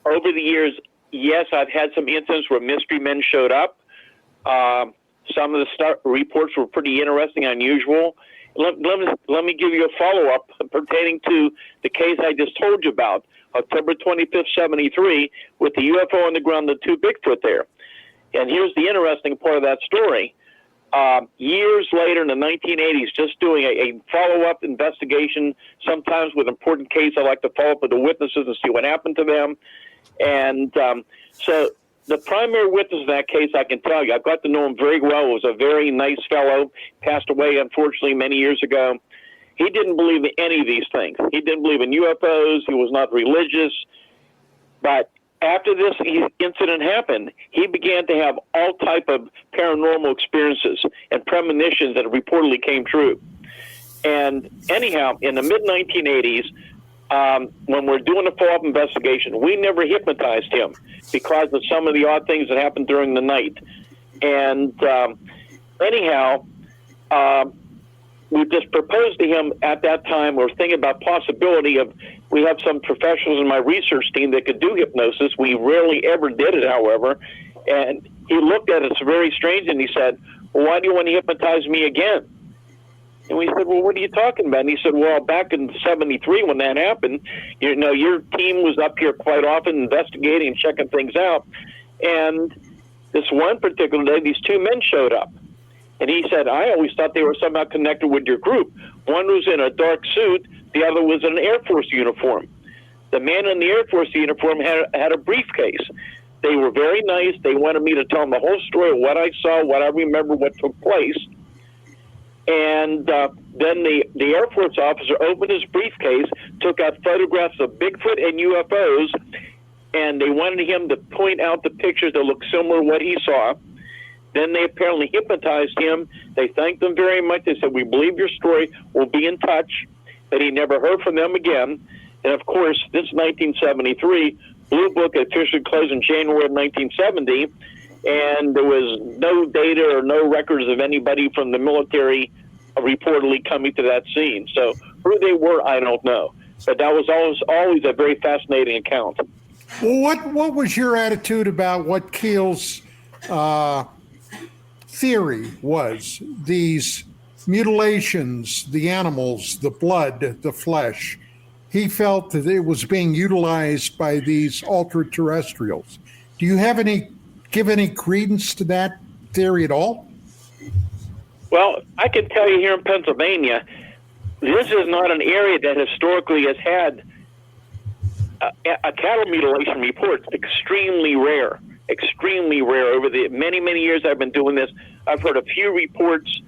over the years. Yes, I've had some incidents where mystery men showed up. Some of the reports were pretty interesting, unusual. Let me give you a follow-up pertaining to the case I just told you about, October 25th, 73, with the UFO on the ground, the 2 Bigfoot there. And here's the interesting part of that story. Years later in the 1980s, just doing a follow-up investigation, sometimes with important case, I like to follow up with the witnesses and see what happened to them. And so the primary witness in that case, I can tell you, I've got to know him very well. He was a very nice fellow, passed away, unfortunately, many years ago. He didn't believe in any of these things. He didn't believe in UFOs. He was not religious. But after this incident happened, he began to have all type of paranormal experiences and premonitions that reportedly came true. And anyhow, in the mid-1980s, when we're doing a follow-up investigation, we never hypnotized him because of some of the odd things that happened during the night. And anyhow, we just proposed to him at that time. We were thinking about possibility of, we have some professionals in my research team that could do hypnosis. We rarely ever did it, however. And he looked at us very strange and he said, well, why do you want to hypnotize me again? And we said, well, what are you talking about? And he said, well, back in 73 when that happened, you know, your team was up here quite often investigating and checking things out. And this one particular day, these 2 men showed up. And he said, I always thought they were somehow connected with your group. One was in a dark suit. The other was in an Air Force uniform. The man in the Air Force uniform had a briefcase. They were very nice. They wanted me to tell them the whole story of what I saw, what I remember, what took place. And then the Air Force officer opened his briefcase, took out photographs of Bigfoot and UFOs, and they wanted him to point out the pictures that looked similar to what he saw. Then they apparently hypnotized him. They thanked him very much. They said, we believe your story. We'll be in touch. But he never heard from them again. And, of course, this is 1973. Blue Book officially closed in January of 1970. And there was no data or no records of anybody from the military reportedly coming to that scene. So who they were, I don't know. But that was always a very fascinating account. Well, what was your attitude about what Keel's theory was? These mutilations, the animals, the blood, the flesh. He felt that it was being utilized by these ultra-terrestrials. Do you have give any credence to that theory at all? Well, I can tell you here in Pennsylvania, this is not an area that historically has had a cattle mutilation report. Extremely rare over the many, many years I've been doing this. I've heard a few reports,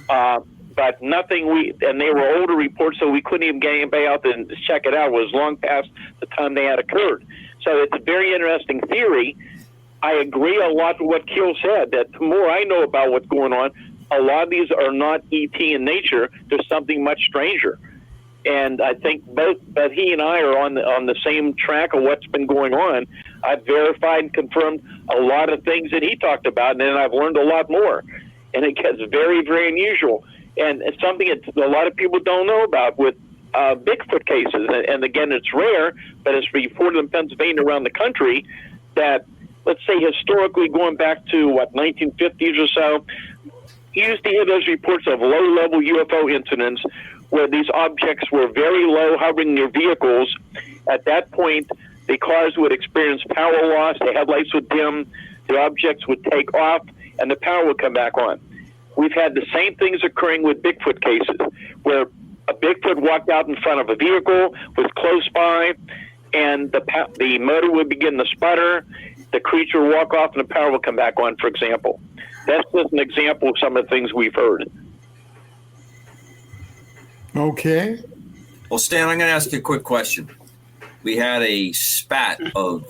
but nothing and they were older reports, so we couldn't even get anybody out there and check it out. It was long past the time they had occurred. So it's a very interesting theory. I agree a lot with what Keel said, that the more I know about what's going on, a lot of these are not ET in nature. There's something much stranger. And I think both he and I are on the same track of what's been going on. I've verified and confirmed a lot of things that he talked about, and then I've learned a lot more. And it gets very, very unusual. And it's something that a lot of people don't know about with Bigfoot cases. And again, it's rare, but it's reported in Pennsylvania around the country that, let's say historically going back to, 1950s or so, you used to hear those reports of low-level UFO incidents where these objects were very low, hovering near vehicles. At that point, the cars would experience power loss, the headlights would dim, the objects would take off, and the power would come back on. We've had the same things occurring with Bigfoot cases, where a Bigfoot walked out in front of a vehicle, was close by, and the motor would begin to sputter, the creature would walk off, and the power would come back on, for example. That's just an example of some of the things we've heard. Okay. Well, Stan, I'm going to ask you a quick question. We had a spat of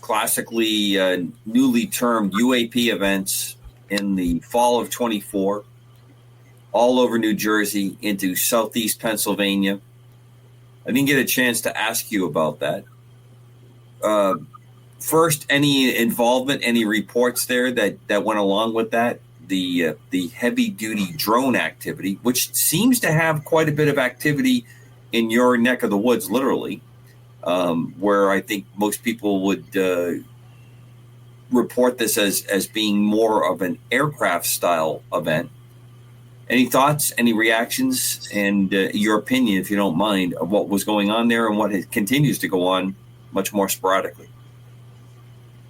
classically newly termed UAP events in the fall of 24, all over New Jersey into southeast Pennsylvania. I didn't get a chance to ask you about that. first, any involvement, any reports there that went along with that? The heavy duty drone activity, which seems to have quite a bit of activity in your neck of the woods, literally, where I think most people would report this as being more of an aircraft style event. Any thoughts, any reactions, and your opinion, if you don't mind, of what was going on there and what continues to go on much more sporadically?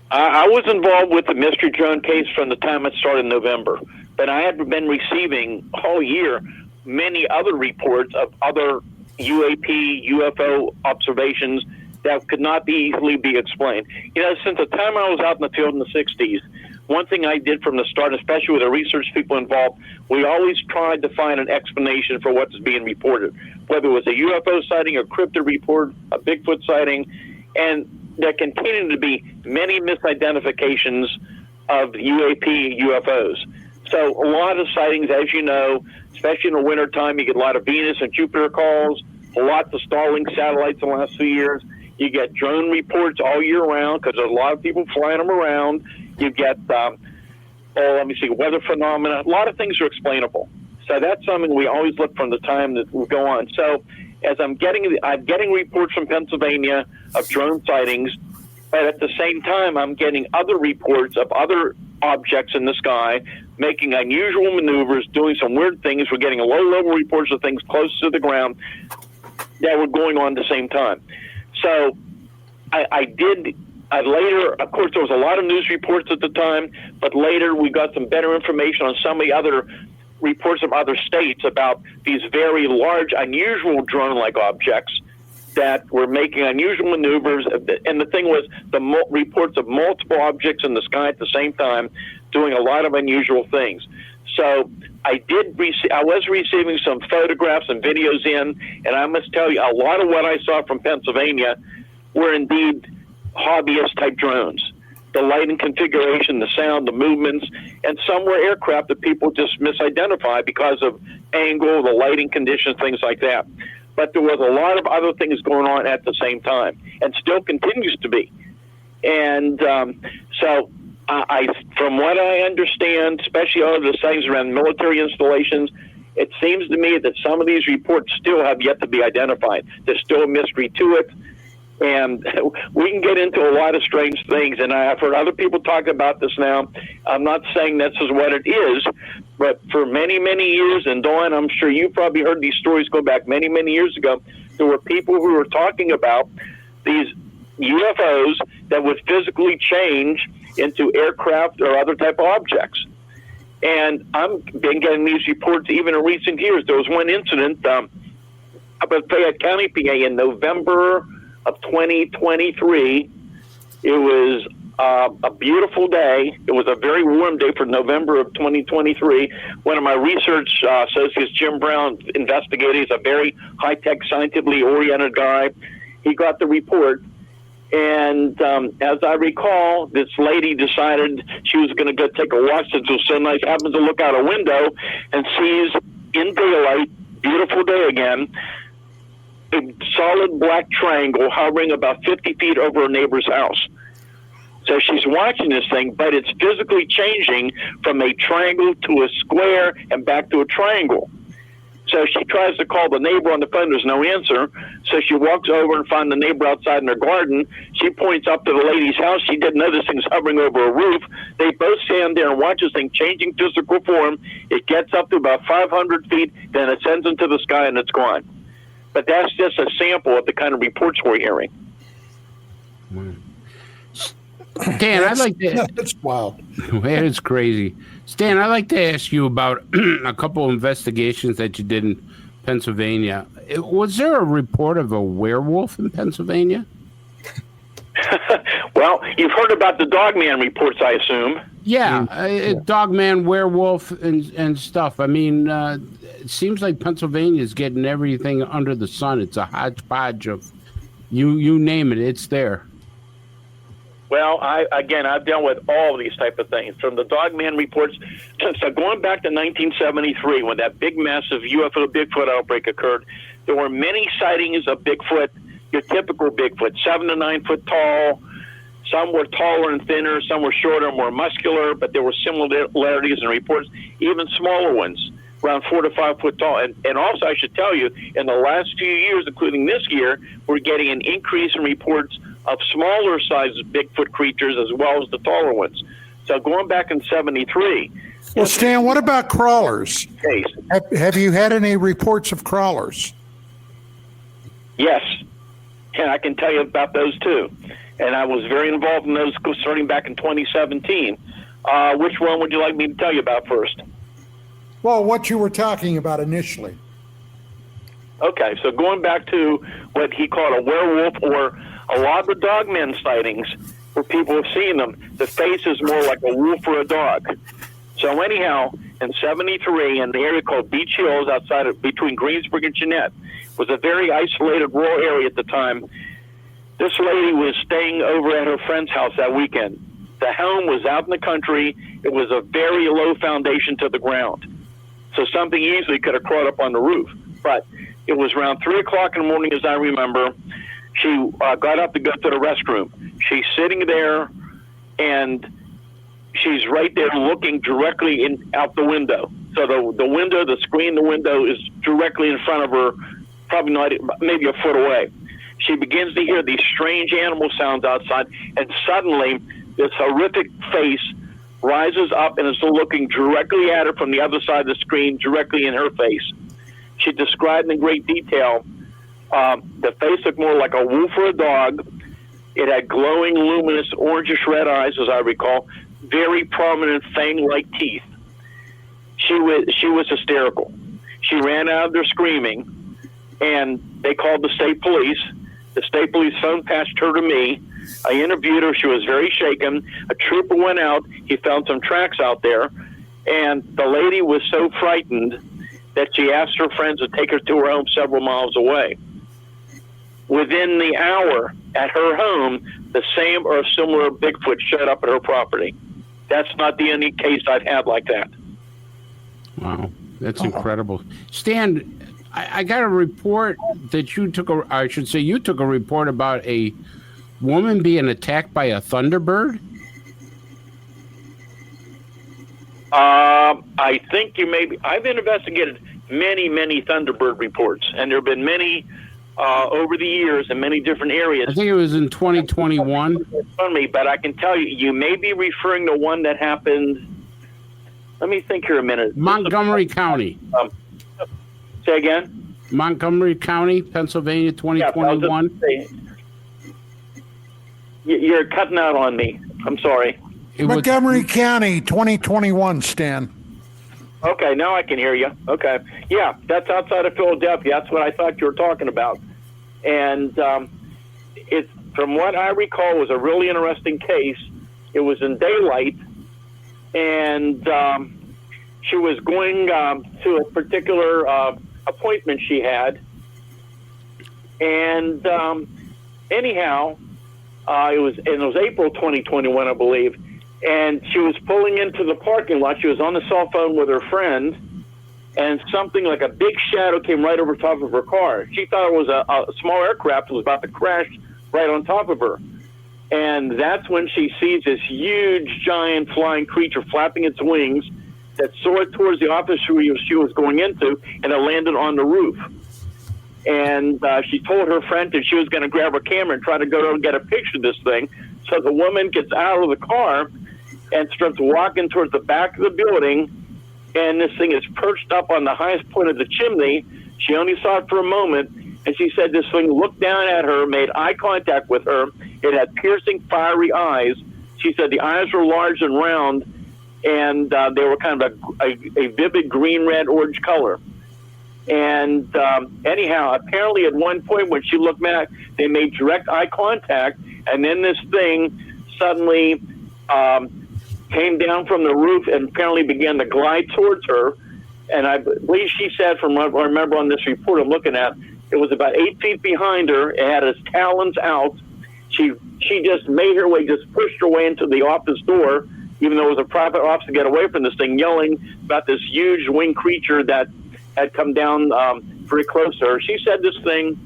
I was involved with the mystery drone case from the time it started in November, but I had been receiving all year many other reports of other UAP, UFO observations that could not easily be explained. You know, since the time I was out in the field in the 60s, one thing I did from the start, especially with the research people involved, we always tried to find an explanation for what's being reported, whether it was a UFO sighting, a cryptid report, a Bigfoot sighting, and there continue to be many misidentifications of UAP UFOs. So a lot of sightings, as you know, especially in the wintertime, you get a lot of Venus and Jupiter calls, lots of Starlink satellites in the last few years. You get drone reports all year round because there's a lot of people flying them around. You get, weather phenomena. A lot of things are explainable. So that's something we always look from the time that we go on. So as I'm getting reports from Pennsylvania of drone sightings, but at the same time, I'm getting other reports of other objects in the sky making unusual maneuvers, doing some weird things. We're getting low-level reports of things close to the ground that were going on at the same time. So I later, of course, there was a lot of news reports at the time, but later we got some better information on some of the other reports of other states about these very large, unusual drone-like objects that were making unusual maneuvers. And the thing was, the reports of multiple objects in the sky at the same time doing a lot of unusual things. So I was receiving some photographs and videos in, and I must tell you, a lot of what I saw from Pennsylvania were indeed hobbyist-type drones. The lighting configuration, the sound, the movements, and some were aircraft that people just misidentified because of angle, the lighting conditions, things like that. But there was a lot of other things going on at the same time, and still continues to be. And so from what I understand, especially all of the sightings around military installations, it seems to me that some of these reports still have yet to be identified. There's still a mystery to it. And we can get into a lot of strange things, and I've heard other people talk about this now. I'm not saying this is what it is, but for many, many years, and Dawn, I'm sure you probably heard these stories go back many, many years ago, there were people who were talking about these UFOs that would physically change into aircraft or other type of objects. And I've been getting these reports even in recent years. There was one incident up at Fayette County, PA, in November of 2023. It was a beautiful day. It was a very warm day for November of 2023. One of my research associates, Jim Brown, investigator, he's a very high-tech, scientifically oriented guy. He got the report, and as I recall, this lady decided she was going to go take a walk since it was so nice, happens to look out a window and sees in daylight, beautiful day again, a solid black triangle hovering about 50 feet over her neighbor's house. So she's watching this thing, but it's physically changing from a triangle to a square and back to a triangle. So she tries to call the neighbor on the phone. There's no answer. So she walks over and finds the neighbor outside in her garden. She points up to the lady's house. She didn't know this thing's hovering over a roof. They both stand there and watch this thing changing physical form. It gets up to about 500 feet, then it ascends into the sky, and it's gone. But that's just a sample of the kind of reports we're hearing. Dan, I'd like to. That's wild. That is crazy. Stan, I'd like to ask you about a couple of investigations that you did in Pennsylvania. Was there a report of a werewolf in Pennsylvania? Well, you've heard about the Dogman reports, I assume. Yeah, Dogman, werewolf, and stuff. I mean, it seems like Pennsylvania is getting everything under the sun. It's a hodgepodge of you name it, it's there. Well, I've dealt with all of these type of things, from the Dogman reports. So going back to 1973, when that big, massive UFO Bigfoot outbreak occurred, there were many sightings of Bigfoot, your typical Bigfoot, 7 to 9 foot tall, Some were taller and thinner, some were shorter and more muscular, but there were similarities in reports, even smaller ones, around 4 to 5 foot tall. And also, I should tell you, in the last few years, including this year, we're getting an increase in reports of smaller sized Bigfoot creatures as well as the taller ones. So going back in 73. Well, Stan, what about crawlers? Case. Have you had any reports of crawlers? Yes, and I can tell you about those too. And I was very involved in those starting back in 2017. Which one would you like me to tell you about first? Well, what you were talking about initially. Okay, so going back to what he called a werewolf, or a lot of the dogmen sightings where people have seen them, the face is more like a wolf or a dog. So anyhow, in 73, in the area called Beach Hills, outside of between Greensburg and Jeanette, was a very isolated rural area at the time. This lady was staying over at her friend's house that weekend. The home was out in the country. It was a very low foundation to the ground. So something easily could have crawled up on the roof. But it was around 3 o'clock in the morning, as I remember. She got up to go to the restroom. She's sitting there, and she's right there looking directly out the window. So the window, the screen, the window is directly in front of her, probably not, maybe a foot away. She begins to hear these strange animal sounds outside, and suddenly this horrific face rises up and is looking directly at her from the other side of the screen, directly in her face. She described in great detail. The face looked more like a wolf or a dog. It had glowing, luminous, orangish red eyes, as I recall, very prominent fang-like teeth. She was hysterical. She ran out of there screaming, and they called the state police. The state police phone patched her to me. I interviewed her. She was very shaken. A trooper went out. He found some tracks out there, and the lady was so frightened that she asked her friends to take her to her home several miles away. Within the hour at her home, the same or similar Bigfoot showed up at her property. That's not the only case I've had like that. Wow, that's incredible. Stan, I got a report that you took you took a report about a woman being attacked by a Thunderbird. I think I've investigated many Thunderbird reports, and there have been many over the years in many different areas. I think it was in 2021. But I can tell you may be referring to one that happened. Let me think here a minute. Montgomery County. Say again? Montgomery County, Pennsylvania, 2021. You're cutting out on me. I'm sorry. Montgomery County, 2021, Stan. Okay, now I can hear you. Okay. Yeah, that's outside of Philadelphia. That's what I thought you were talking about. And it, from what I recall, was a really interesting case. It was in daylight, and she was going to a particular appointment she had. And anyhow, it was April 2021, I believe. And she was pulling into the parking lot. She was on the cell phone with her friend, and something like a big shadow came right over top of her car. She thought it was a small aircraft that was about to crash right on top of her. And that's when she sees this huge, giant flying creature flapping its wings that soared towards the office she was going into, and it landed on the roof. And she told her friend that she was going to grab her camera and try to go and get a picture of this thing. So the woman gets out of the car and starts walking towards the back of the building, and this thing is perched up on the highest point of the chimney. She only saw it for a moment, and she said this thing looked down at her, made eye contact with her. It had piercing, fiery eyes. She said the eyes were large and round, and they were kind of a vivid green, red, orange color. And anyhow, apparently at one point when she looked back, they made direct eye contact, and then this thing suddenly came down from the roof and apparently began to glide towards her. And I believe she said, from what I remember on this report I'm looking at, it was about 8 feet behind her. It had its talons out. She just made her way, just pushed her way into the office door, even though it was a private office, to get away from this thing, yelling about this huge winged creature that had come down very close to her. She said this thing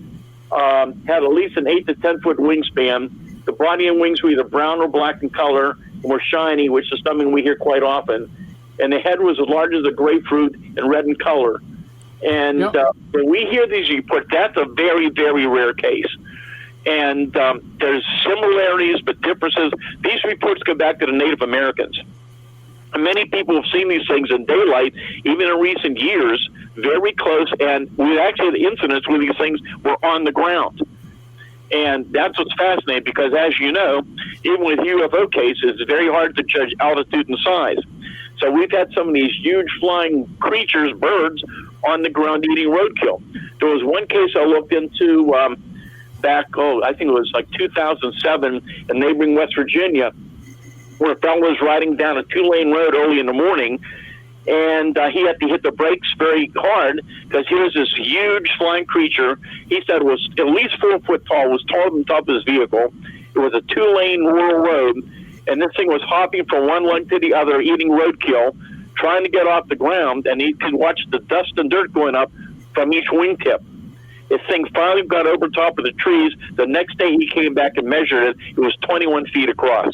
had at least an 8 to 10 foot wingspan, The body and wings were either brown or black in color and were shiny, which is something we hear quite often. And the head was as large as a grapefruit and red in color. And when we hear these reports, that's a very, very rare case. And there's similarities but differences. These reports go back to the Native Americans. And many people have seen these things in daylight, even in recent years, very close. And we actually had incidents where these things were on the ground. And that's what's fascinating because, as you know, even with UFO cases, it's very hard to judge altitude and size. So we've had some of these huge flying creatures, birds, on the ground eating roadkill. There was one case I looked into back, I think it was like 2007 in neighboring West Virginia, where a fellow was riding down a 2-lane road early in the morning, and he had to hit the brakes very hard because here's this huge flying creature. He said it was at least 4 foot tall, was taller than the top of his vehicle. It was a 2-lane rural road, and this thing was hopping from one leg to the other, eating roadkill, trying to get off the ground, and he could watch the dust and dirt going up from each wingtip. This thing finally got over top of the trees. The next day he came back and measured it. It was 21 feet across.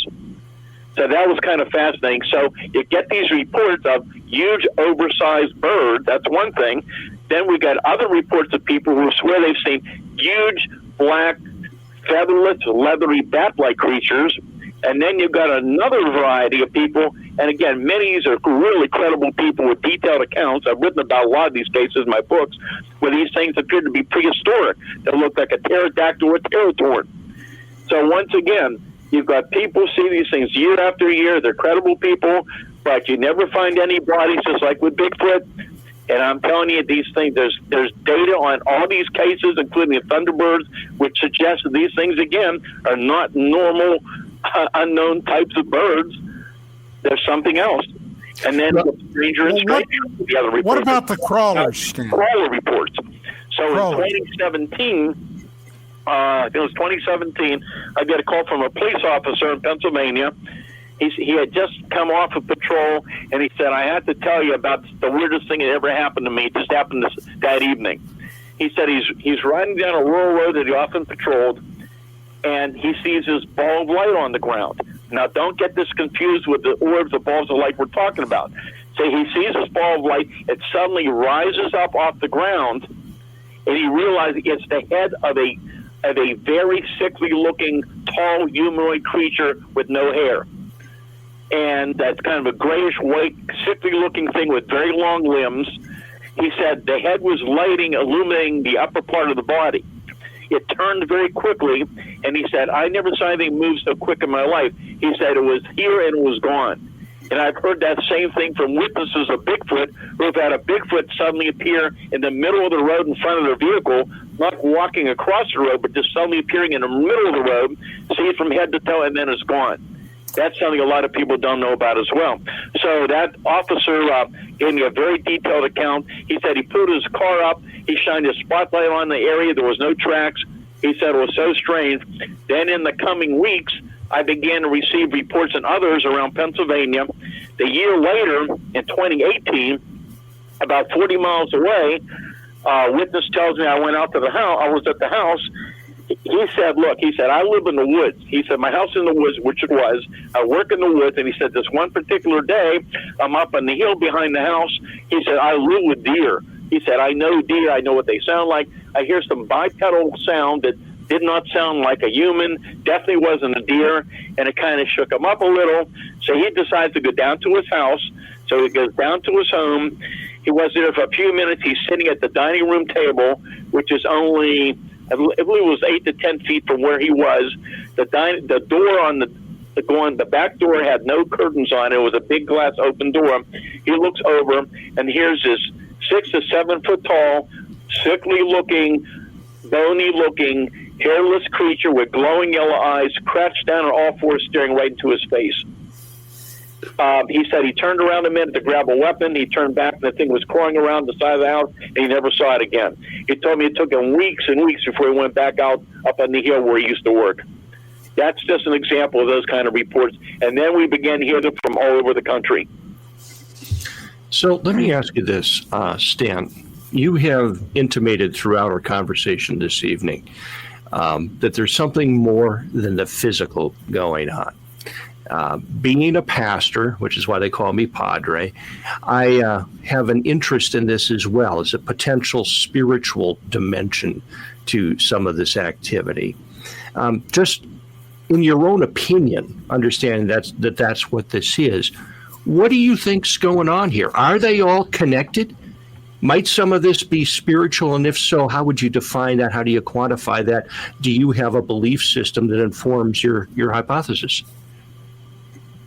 So that was kind of fascinating. So you get these reports of huge, oversized birds. That's one thing. Then we got other reports of people who swear they've seen huge, black, featherless, leathery bat-like creatures. And then you've got another variety of people, and again, many of these are really credible people with detailed accounts. I've written about a lot of these cases in my books, where these things appear to be prehistoric. They look like a pterodactyl or a pterodactyl. So once again, you've got people see these things year after year. They're credible people, but you never find any bodies, just like with Bigfoot. And I'm telling you, these things, there's data on all these cases, including the Thunderbirds, which suggests that these things, again, are not normal unknown types of birds. There's something else. And then stranger and stranger, the other reports. What about the crawlers, Stan? Crawler reports. So in 2017, I think it was 2017, I got a call from a police officer in Pennsylvania. He had just come off of patrol, and he said, I have to tell you about the weirdest thing that ever happened to me. It just happened that evening. He said he's riding down a rural road that he often patrolled, and he sees this ball of light on the ground. Now, don't get this confused with the orbs of balls of light we're talking about. So he sees this ball of light, it suddenly rises up off the ground, and he realizes it's the head of a very sickly-looking, tall, humanoid creature with no hair. And that's kind of a grayish-white, sickly-looking thing with very long limbs. He said the head was illuminating the upper part of the body. It turned very quickly, and he said, I never saw anything move so quick in my life. He said it was here and it was gone. And I've heard that same thing from witnesses of Bigfoot, who have had a Bigfoot suddenly appear in the middle of the road in front of their vehicle, not walking across the road, but just suddenly appearing in the middle of the road, see it from head to toe, and then it's gone. That's something a lot of people don't know about as well. So that officer gave me a very detailed account. He said he pulled his car up. He shined a spotlight on the area. There was no tracks. He said it was so strange. Then in the coming weeks, I began to receive reports and others around Pennsylvania. The year later, in 2018, about 40 miles away, witness tells me I went out to the house. I was at the house. He said, look, I live in the woods. He said, my house in the woods, which it was, I work in the woods. And he said, this one particular day, I'm up on the hill behind the house. He said, I live with deer. He said, I know deer. I know what they sound like. I hear some bipedal sound that did not sound like a human, definitely wasn't a deer, and it kind of shook him up a little. So he decides to go down to his house. So he goes down to his home. He was there for a few minutes. He's sitting at the dining room table, which is only, I believe it was 8 to 10 feet from where he was. The door on the back door had no curtains on it. It was a big glass open door. He looks over, and here's this 6 to 7 foot tall, sickly looking, bony looking, hairless creature with glowing yellow eyes, crouched down on all fours, staring right into his face. He said he turned around a minute to grab a weapon. He turned back, and the thing was crawling around the side of the house, and he never saw it again. He told me it took him weeks and weeks before he went back out up on the hill where he used to work. That's just an example of those kind of reports. And then we began to hear them from all over the country. So let me ask you this, Stan. You have intimated throughout our conversation this evening that there's something more than the physical going on. Being a pastor, which is why they call me Padre, I have an interest in this as well as a potential spiritual dimension to some of this activity. Just in your own opinion, understanding that's what this is, what do you think's going on here? Are they all connected? Might some of this be spiritual? And if so, how would you define that? How do you quantify that? Do you have a belief system that informs your hypothesis?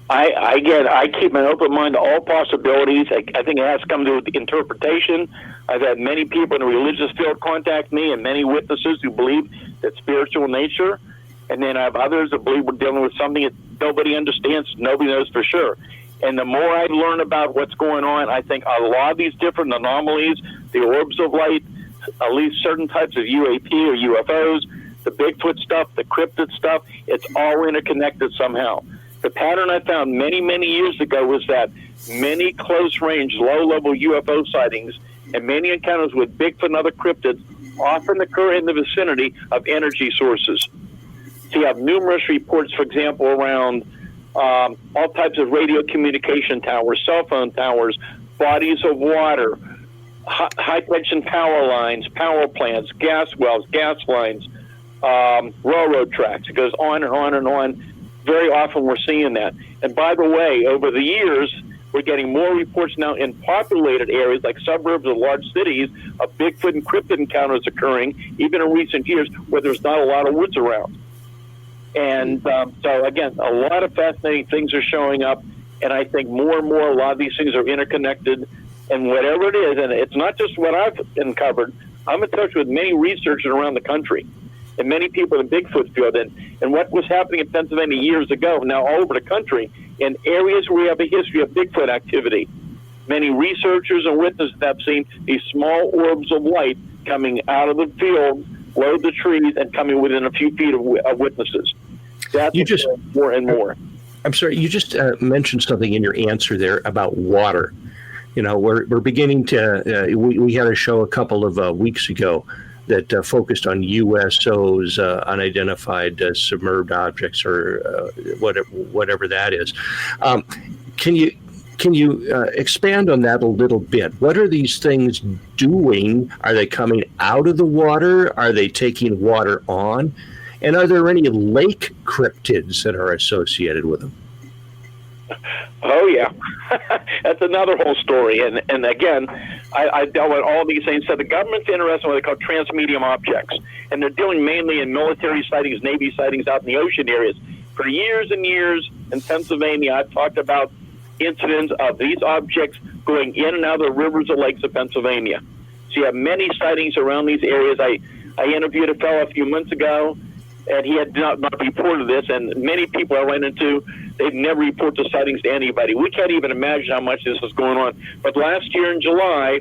I keep an open mind to all possibilities. I think it has to come to interpretation. I've had many people in the religious field contact me and many witnesses who believe that spiritual nature. And then I have others that believe we're dealing with something that nobody understands, nobody knows for sure. And the more I learn about what's going on, I think a lot of these different anomalies, the orbs of light, at least certain types of UAP or UFOs, the Bigfoot stuff, the cryptid stuff, it's all interconnected somehow. The pattern I found many, many years ago was that many close-range, low-level UFO sightings and many encounters with Bigfoot and other cryptids often occur in the vicinity of energy sources. So you have numerous reports, for example, around all types of radio communication towers, cell phone towers, bodies of water, high-tension power lines, power plants, gas wells, gas lines, railroad tracks. It goes on and on and on. Very often we're seeing that. And by the way, over the years, we're getting more reports now in populated areas like suburbs of large cities of Bigfoot and cryptid encounters occurring, even in recent years, where there's not a lot of woods around. And so, again, a lot of fascinating things are showing up, and I think more and more a lot of these things are interconnected. And whatever it is, and it's not just what I've uncovered, I'm in touch with many researchers around the country and many people in the Bigfoot field. And what was happening in Pennsylvania years ago, now all over the country, in areas where we have a history of Bigfoot activity, many researchers and witnesses have seen these small orbs of light coming out of the field, below the trees, and coming within a few feet of witnesses. That's more and more. I'm sorry, you just mentioned something in your answer there about water. You know, we're beginning to, we had a show a couple of weeks ago that focused on USOs, unidentified submerged objects, or whatever that is. Can you expand on that a little bit? What are these things doing? Are they coming out of the water? Are they taking water on? And are there any lake cryptids that are associated with them? Oh, yeah. That's another whole story. And again, I dealt with all these things. So the government's interested in what they call transmedium objects. And they're dealing mainly in military sightings, Navy sightings out in the ocean areas. For years and years in Pennsylvania, I've talked about incidents of these objects going in and out of the rivers and lakes of Pennsylvania. So you have many sightings around these areas. I interviewed a fellow a few months ago, and he had not reported this, and many people I ran into, they've never reported the sightings to anybody. We can't even imagine how much this is going on. But last year in July,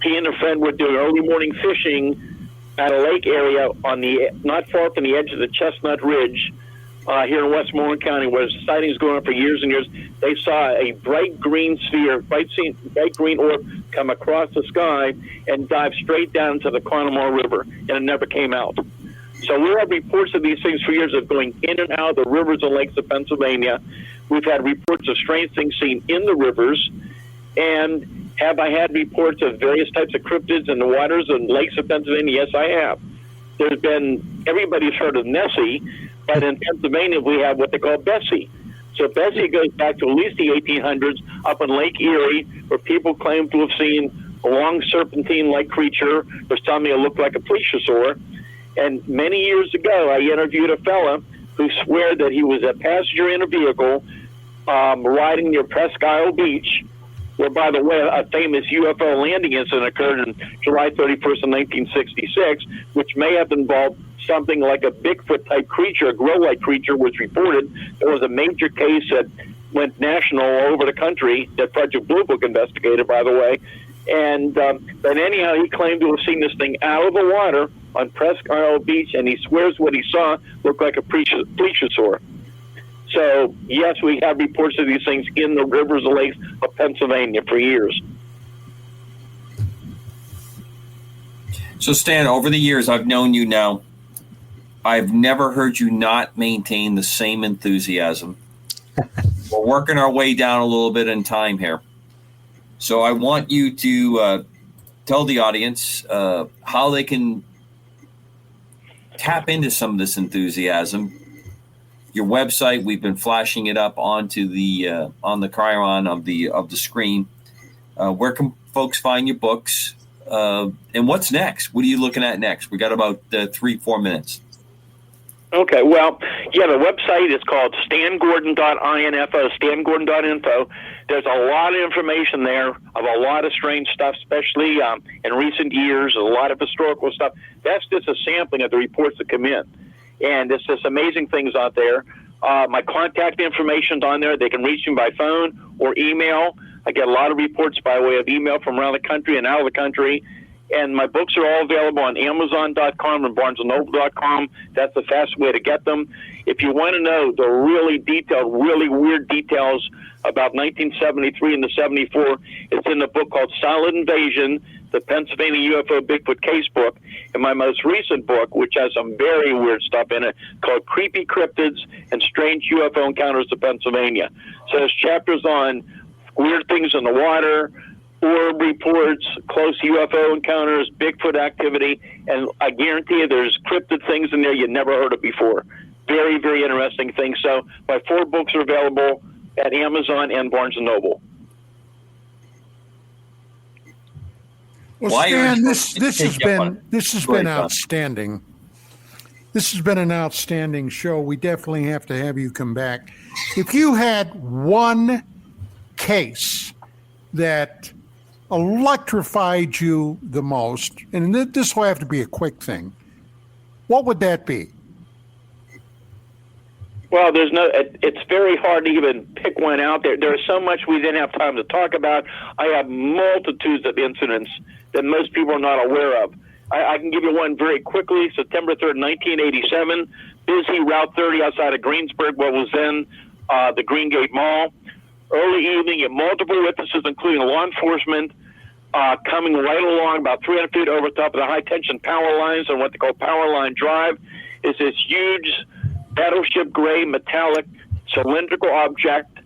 he and a friend were doing early morning fishing at a lake area on the not far from the edge of the Chestnut Ridge here in Westmoreland County, where sightings going on for years and years. They saw a bright green sphere, bright green orb come across the sky and dive straight down into the Conemaugh River, and it never came out. So we have reports of these things for years of going in and out of the rivers and lakes of Pennsylvania. We've had reports of strange things seen in the rivers. And have I had reports of various types of cryptids in the waters and lakes of Pennsylvania? Yes, I have. There's been, everybody's heard of Nessie, but in Pennsylvania we have what they call Bessie. So Bessie goes back to at least the 1800s up in Lake Erie, where people claim to have seen a long serpentine-like creature. There's telling me it looked like a plesiosaur. And many years ago, I interviewed a fella who swore that he was a passenger in a vehicle riding near Presque Isle Beach, where, by the way, a famous UFO landing incident occurred on July 31st of 1966, which may have involved something like a Bigfoot-type creature, a grow-like creature was reported. There was a major case that went national all over the country that Project Blue Book investigated, by the way. And but anyhow, he claimed to have seen this thing out of the water on Presque Isle Beach, and he swears what he saw looked like a plesiosaur. So, yes, we have reports of these things in the rivers and lakes of Pennsylvania for years. So, Stan, over the years I've known you now, I've never heard you not maintain the same enthusiasm. We're working our way down a little bit in time here. So I want you to tell the audience how they can tap into some of this enthusiasm. Your website, we've been flashing it up onto the on the chyron of the screen. Where can folks find your books? And what's next? What are you looking at next? We got about 3-4 minutes. Okay, well, yeah, the website is called stangordon.info, stangordon.info. There's a lot of information there of a lot of strange stuff, especially in recent years, a lot of historical stuff. That's just a sampling of the reports that come in. And there's just amazing things out there. My contact information's on there. They can reach me by phone or email. I get a lot of reports by way of email from around the country and out of the country. And my books are all available on Amazon.com and BarnesandNoble.com. That's the fast way to get them. If you want to know the really detailed, really weird details about 1973 and the 74, it's in the book called Solid Invasion, the Pennsylvania UFO Bigfoot Case Book, and my most recent book, which has some very weird stuff in it, called Creepy Cryptids and Strange UFO Encounters of Pennsylvania. So there's chapters on weird things in the water, orb reports, close UFO encounters, Bigfoot activity, and I guarantee you there's cryptid things in there you never heard of before. Very, very interesting things. So my 4 books are available at Amazon and Barnes & Noble. Well, Stan, this has been outstanding. This has been an outstanding show. We definitely have to have you come back. If you had one case that electrified you the most, and this will have to be a quick thing, what would that be? Well, it's very hard to even pick one out there. There's so much we didn't have time to talk about. I have multitudes of incidents that most people are not aware of. I can give you one very quickly. September 3rd, 1987, busy Route 30 outside of Greensburg, what was then the Green Gate Mall. Early evening, you have multiple witnesses, including law enforcement, coming right along about 300 feet over top of the high-tension power lines on what they call Power Line Drive. Is this huge battleship gray metallic cylindrical object.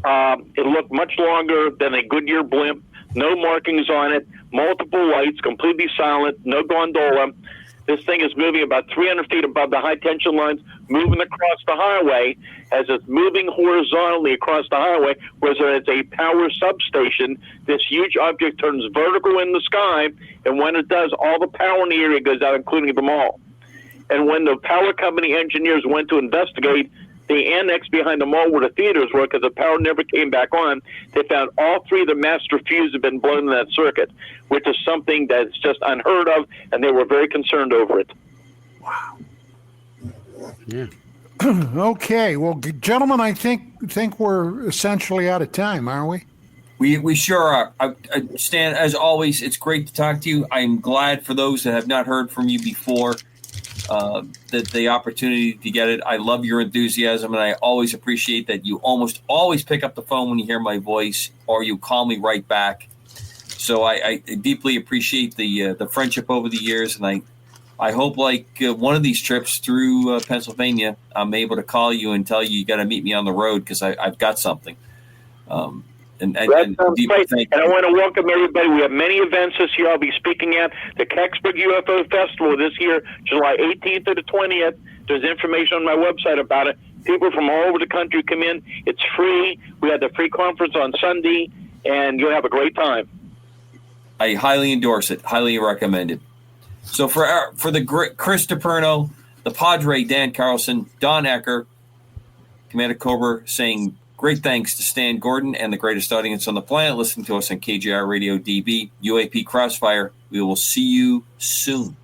It looked much longer than a Goodyear blimp. No markings on it. Multiple lights, completely silent. No gondola. This thing is moving about 300 feet above the high-tension lines, moving across the highway. As it's moving horizontally across the highway, whereas it's a power substation, this huge object turns vertical in the sky, and when it does, all the power in the area goes out, including the mall. And when the power company engineers went to investigate the annex behind the mall where the theaters were, because the power never came back on, they found all 3 of the master fuses had been blown in that circuit, which is something that's just unheard of, and they were very concerned over it. Wow. Yeah. Okay. Well, gentlemen, I think we're essentially out of time, aren't we? We sure are. Stan, as always, it's great to talk to you. I'm glad for those that have not heard from you before, that the opportunity to get it. I love your enthusiasm, and I always appreciate that you almost always pick up the phone when you hear my voice, or you call me right back. So I deeply appreciate the friendship over the years, and I hope like one of these trips through Pennsylvania, I'm able to call you and tell you got to meet me on the road because I've got something. And I want to welcome everybody. We have many events this year. I'll be speaking at the Kecksburg UFO Festival this year, July 18th to the 20th. There's information on my website about it. People from all over the country come in. It's free. We had the free conference on Sunday, and you'll have a great time. I highly endorse it. Highly recommend it. So for the great Chris DiPerno, the Padre Dan Carlson, Don Ecker, Commander Cobra saying great thanks to Stan Gordon and the greatest audience on the planet listening to us on KGRA DB, UAP Cross Fire. We will see you soon.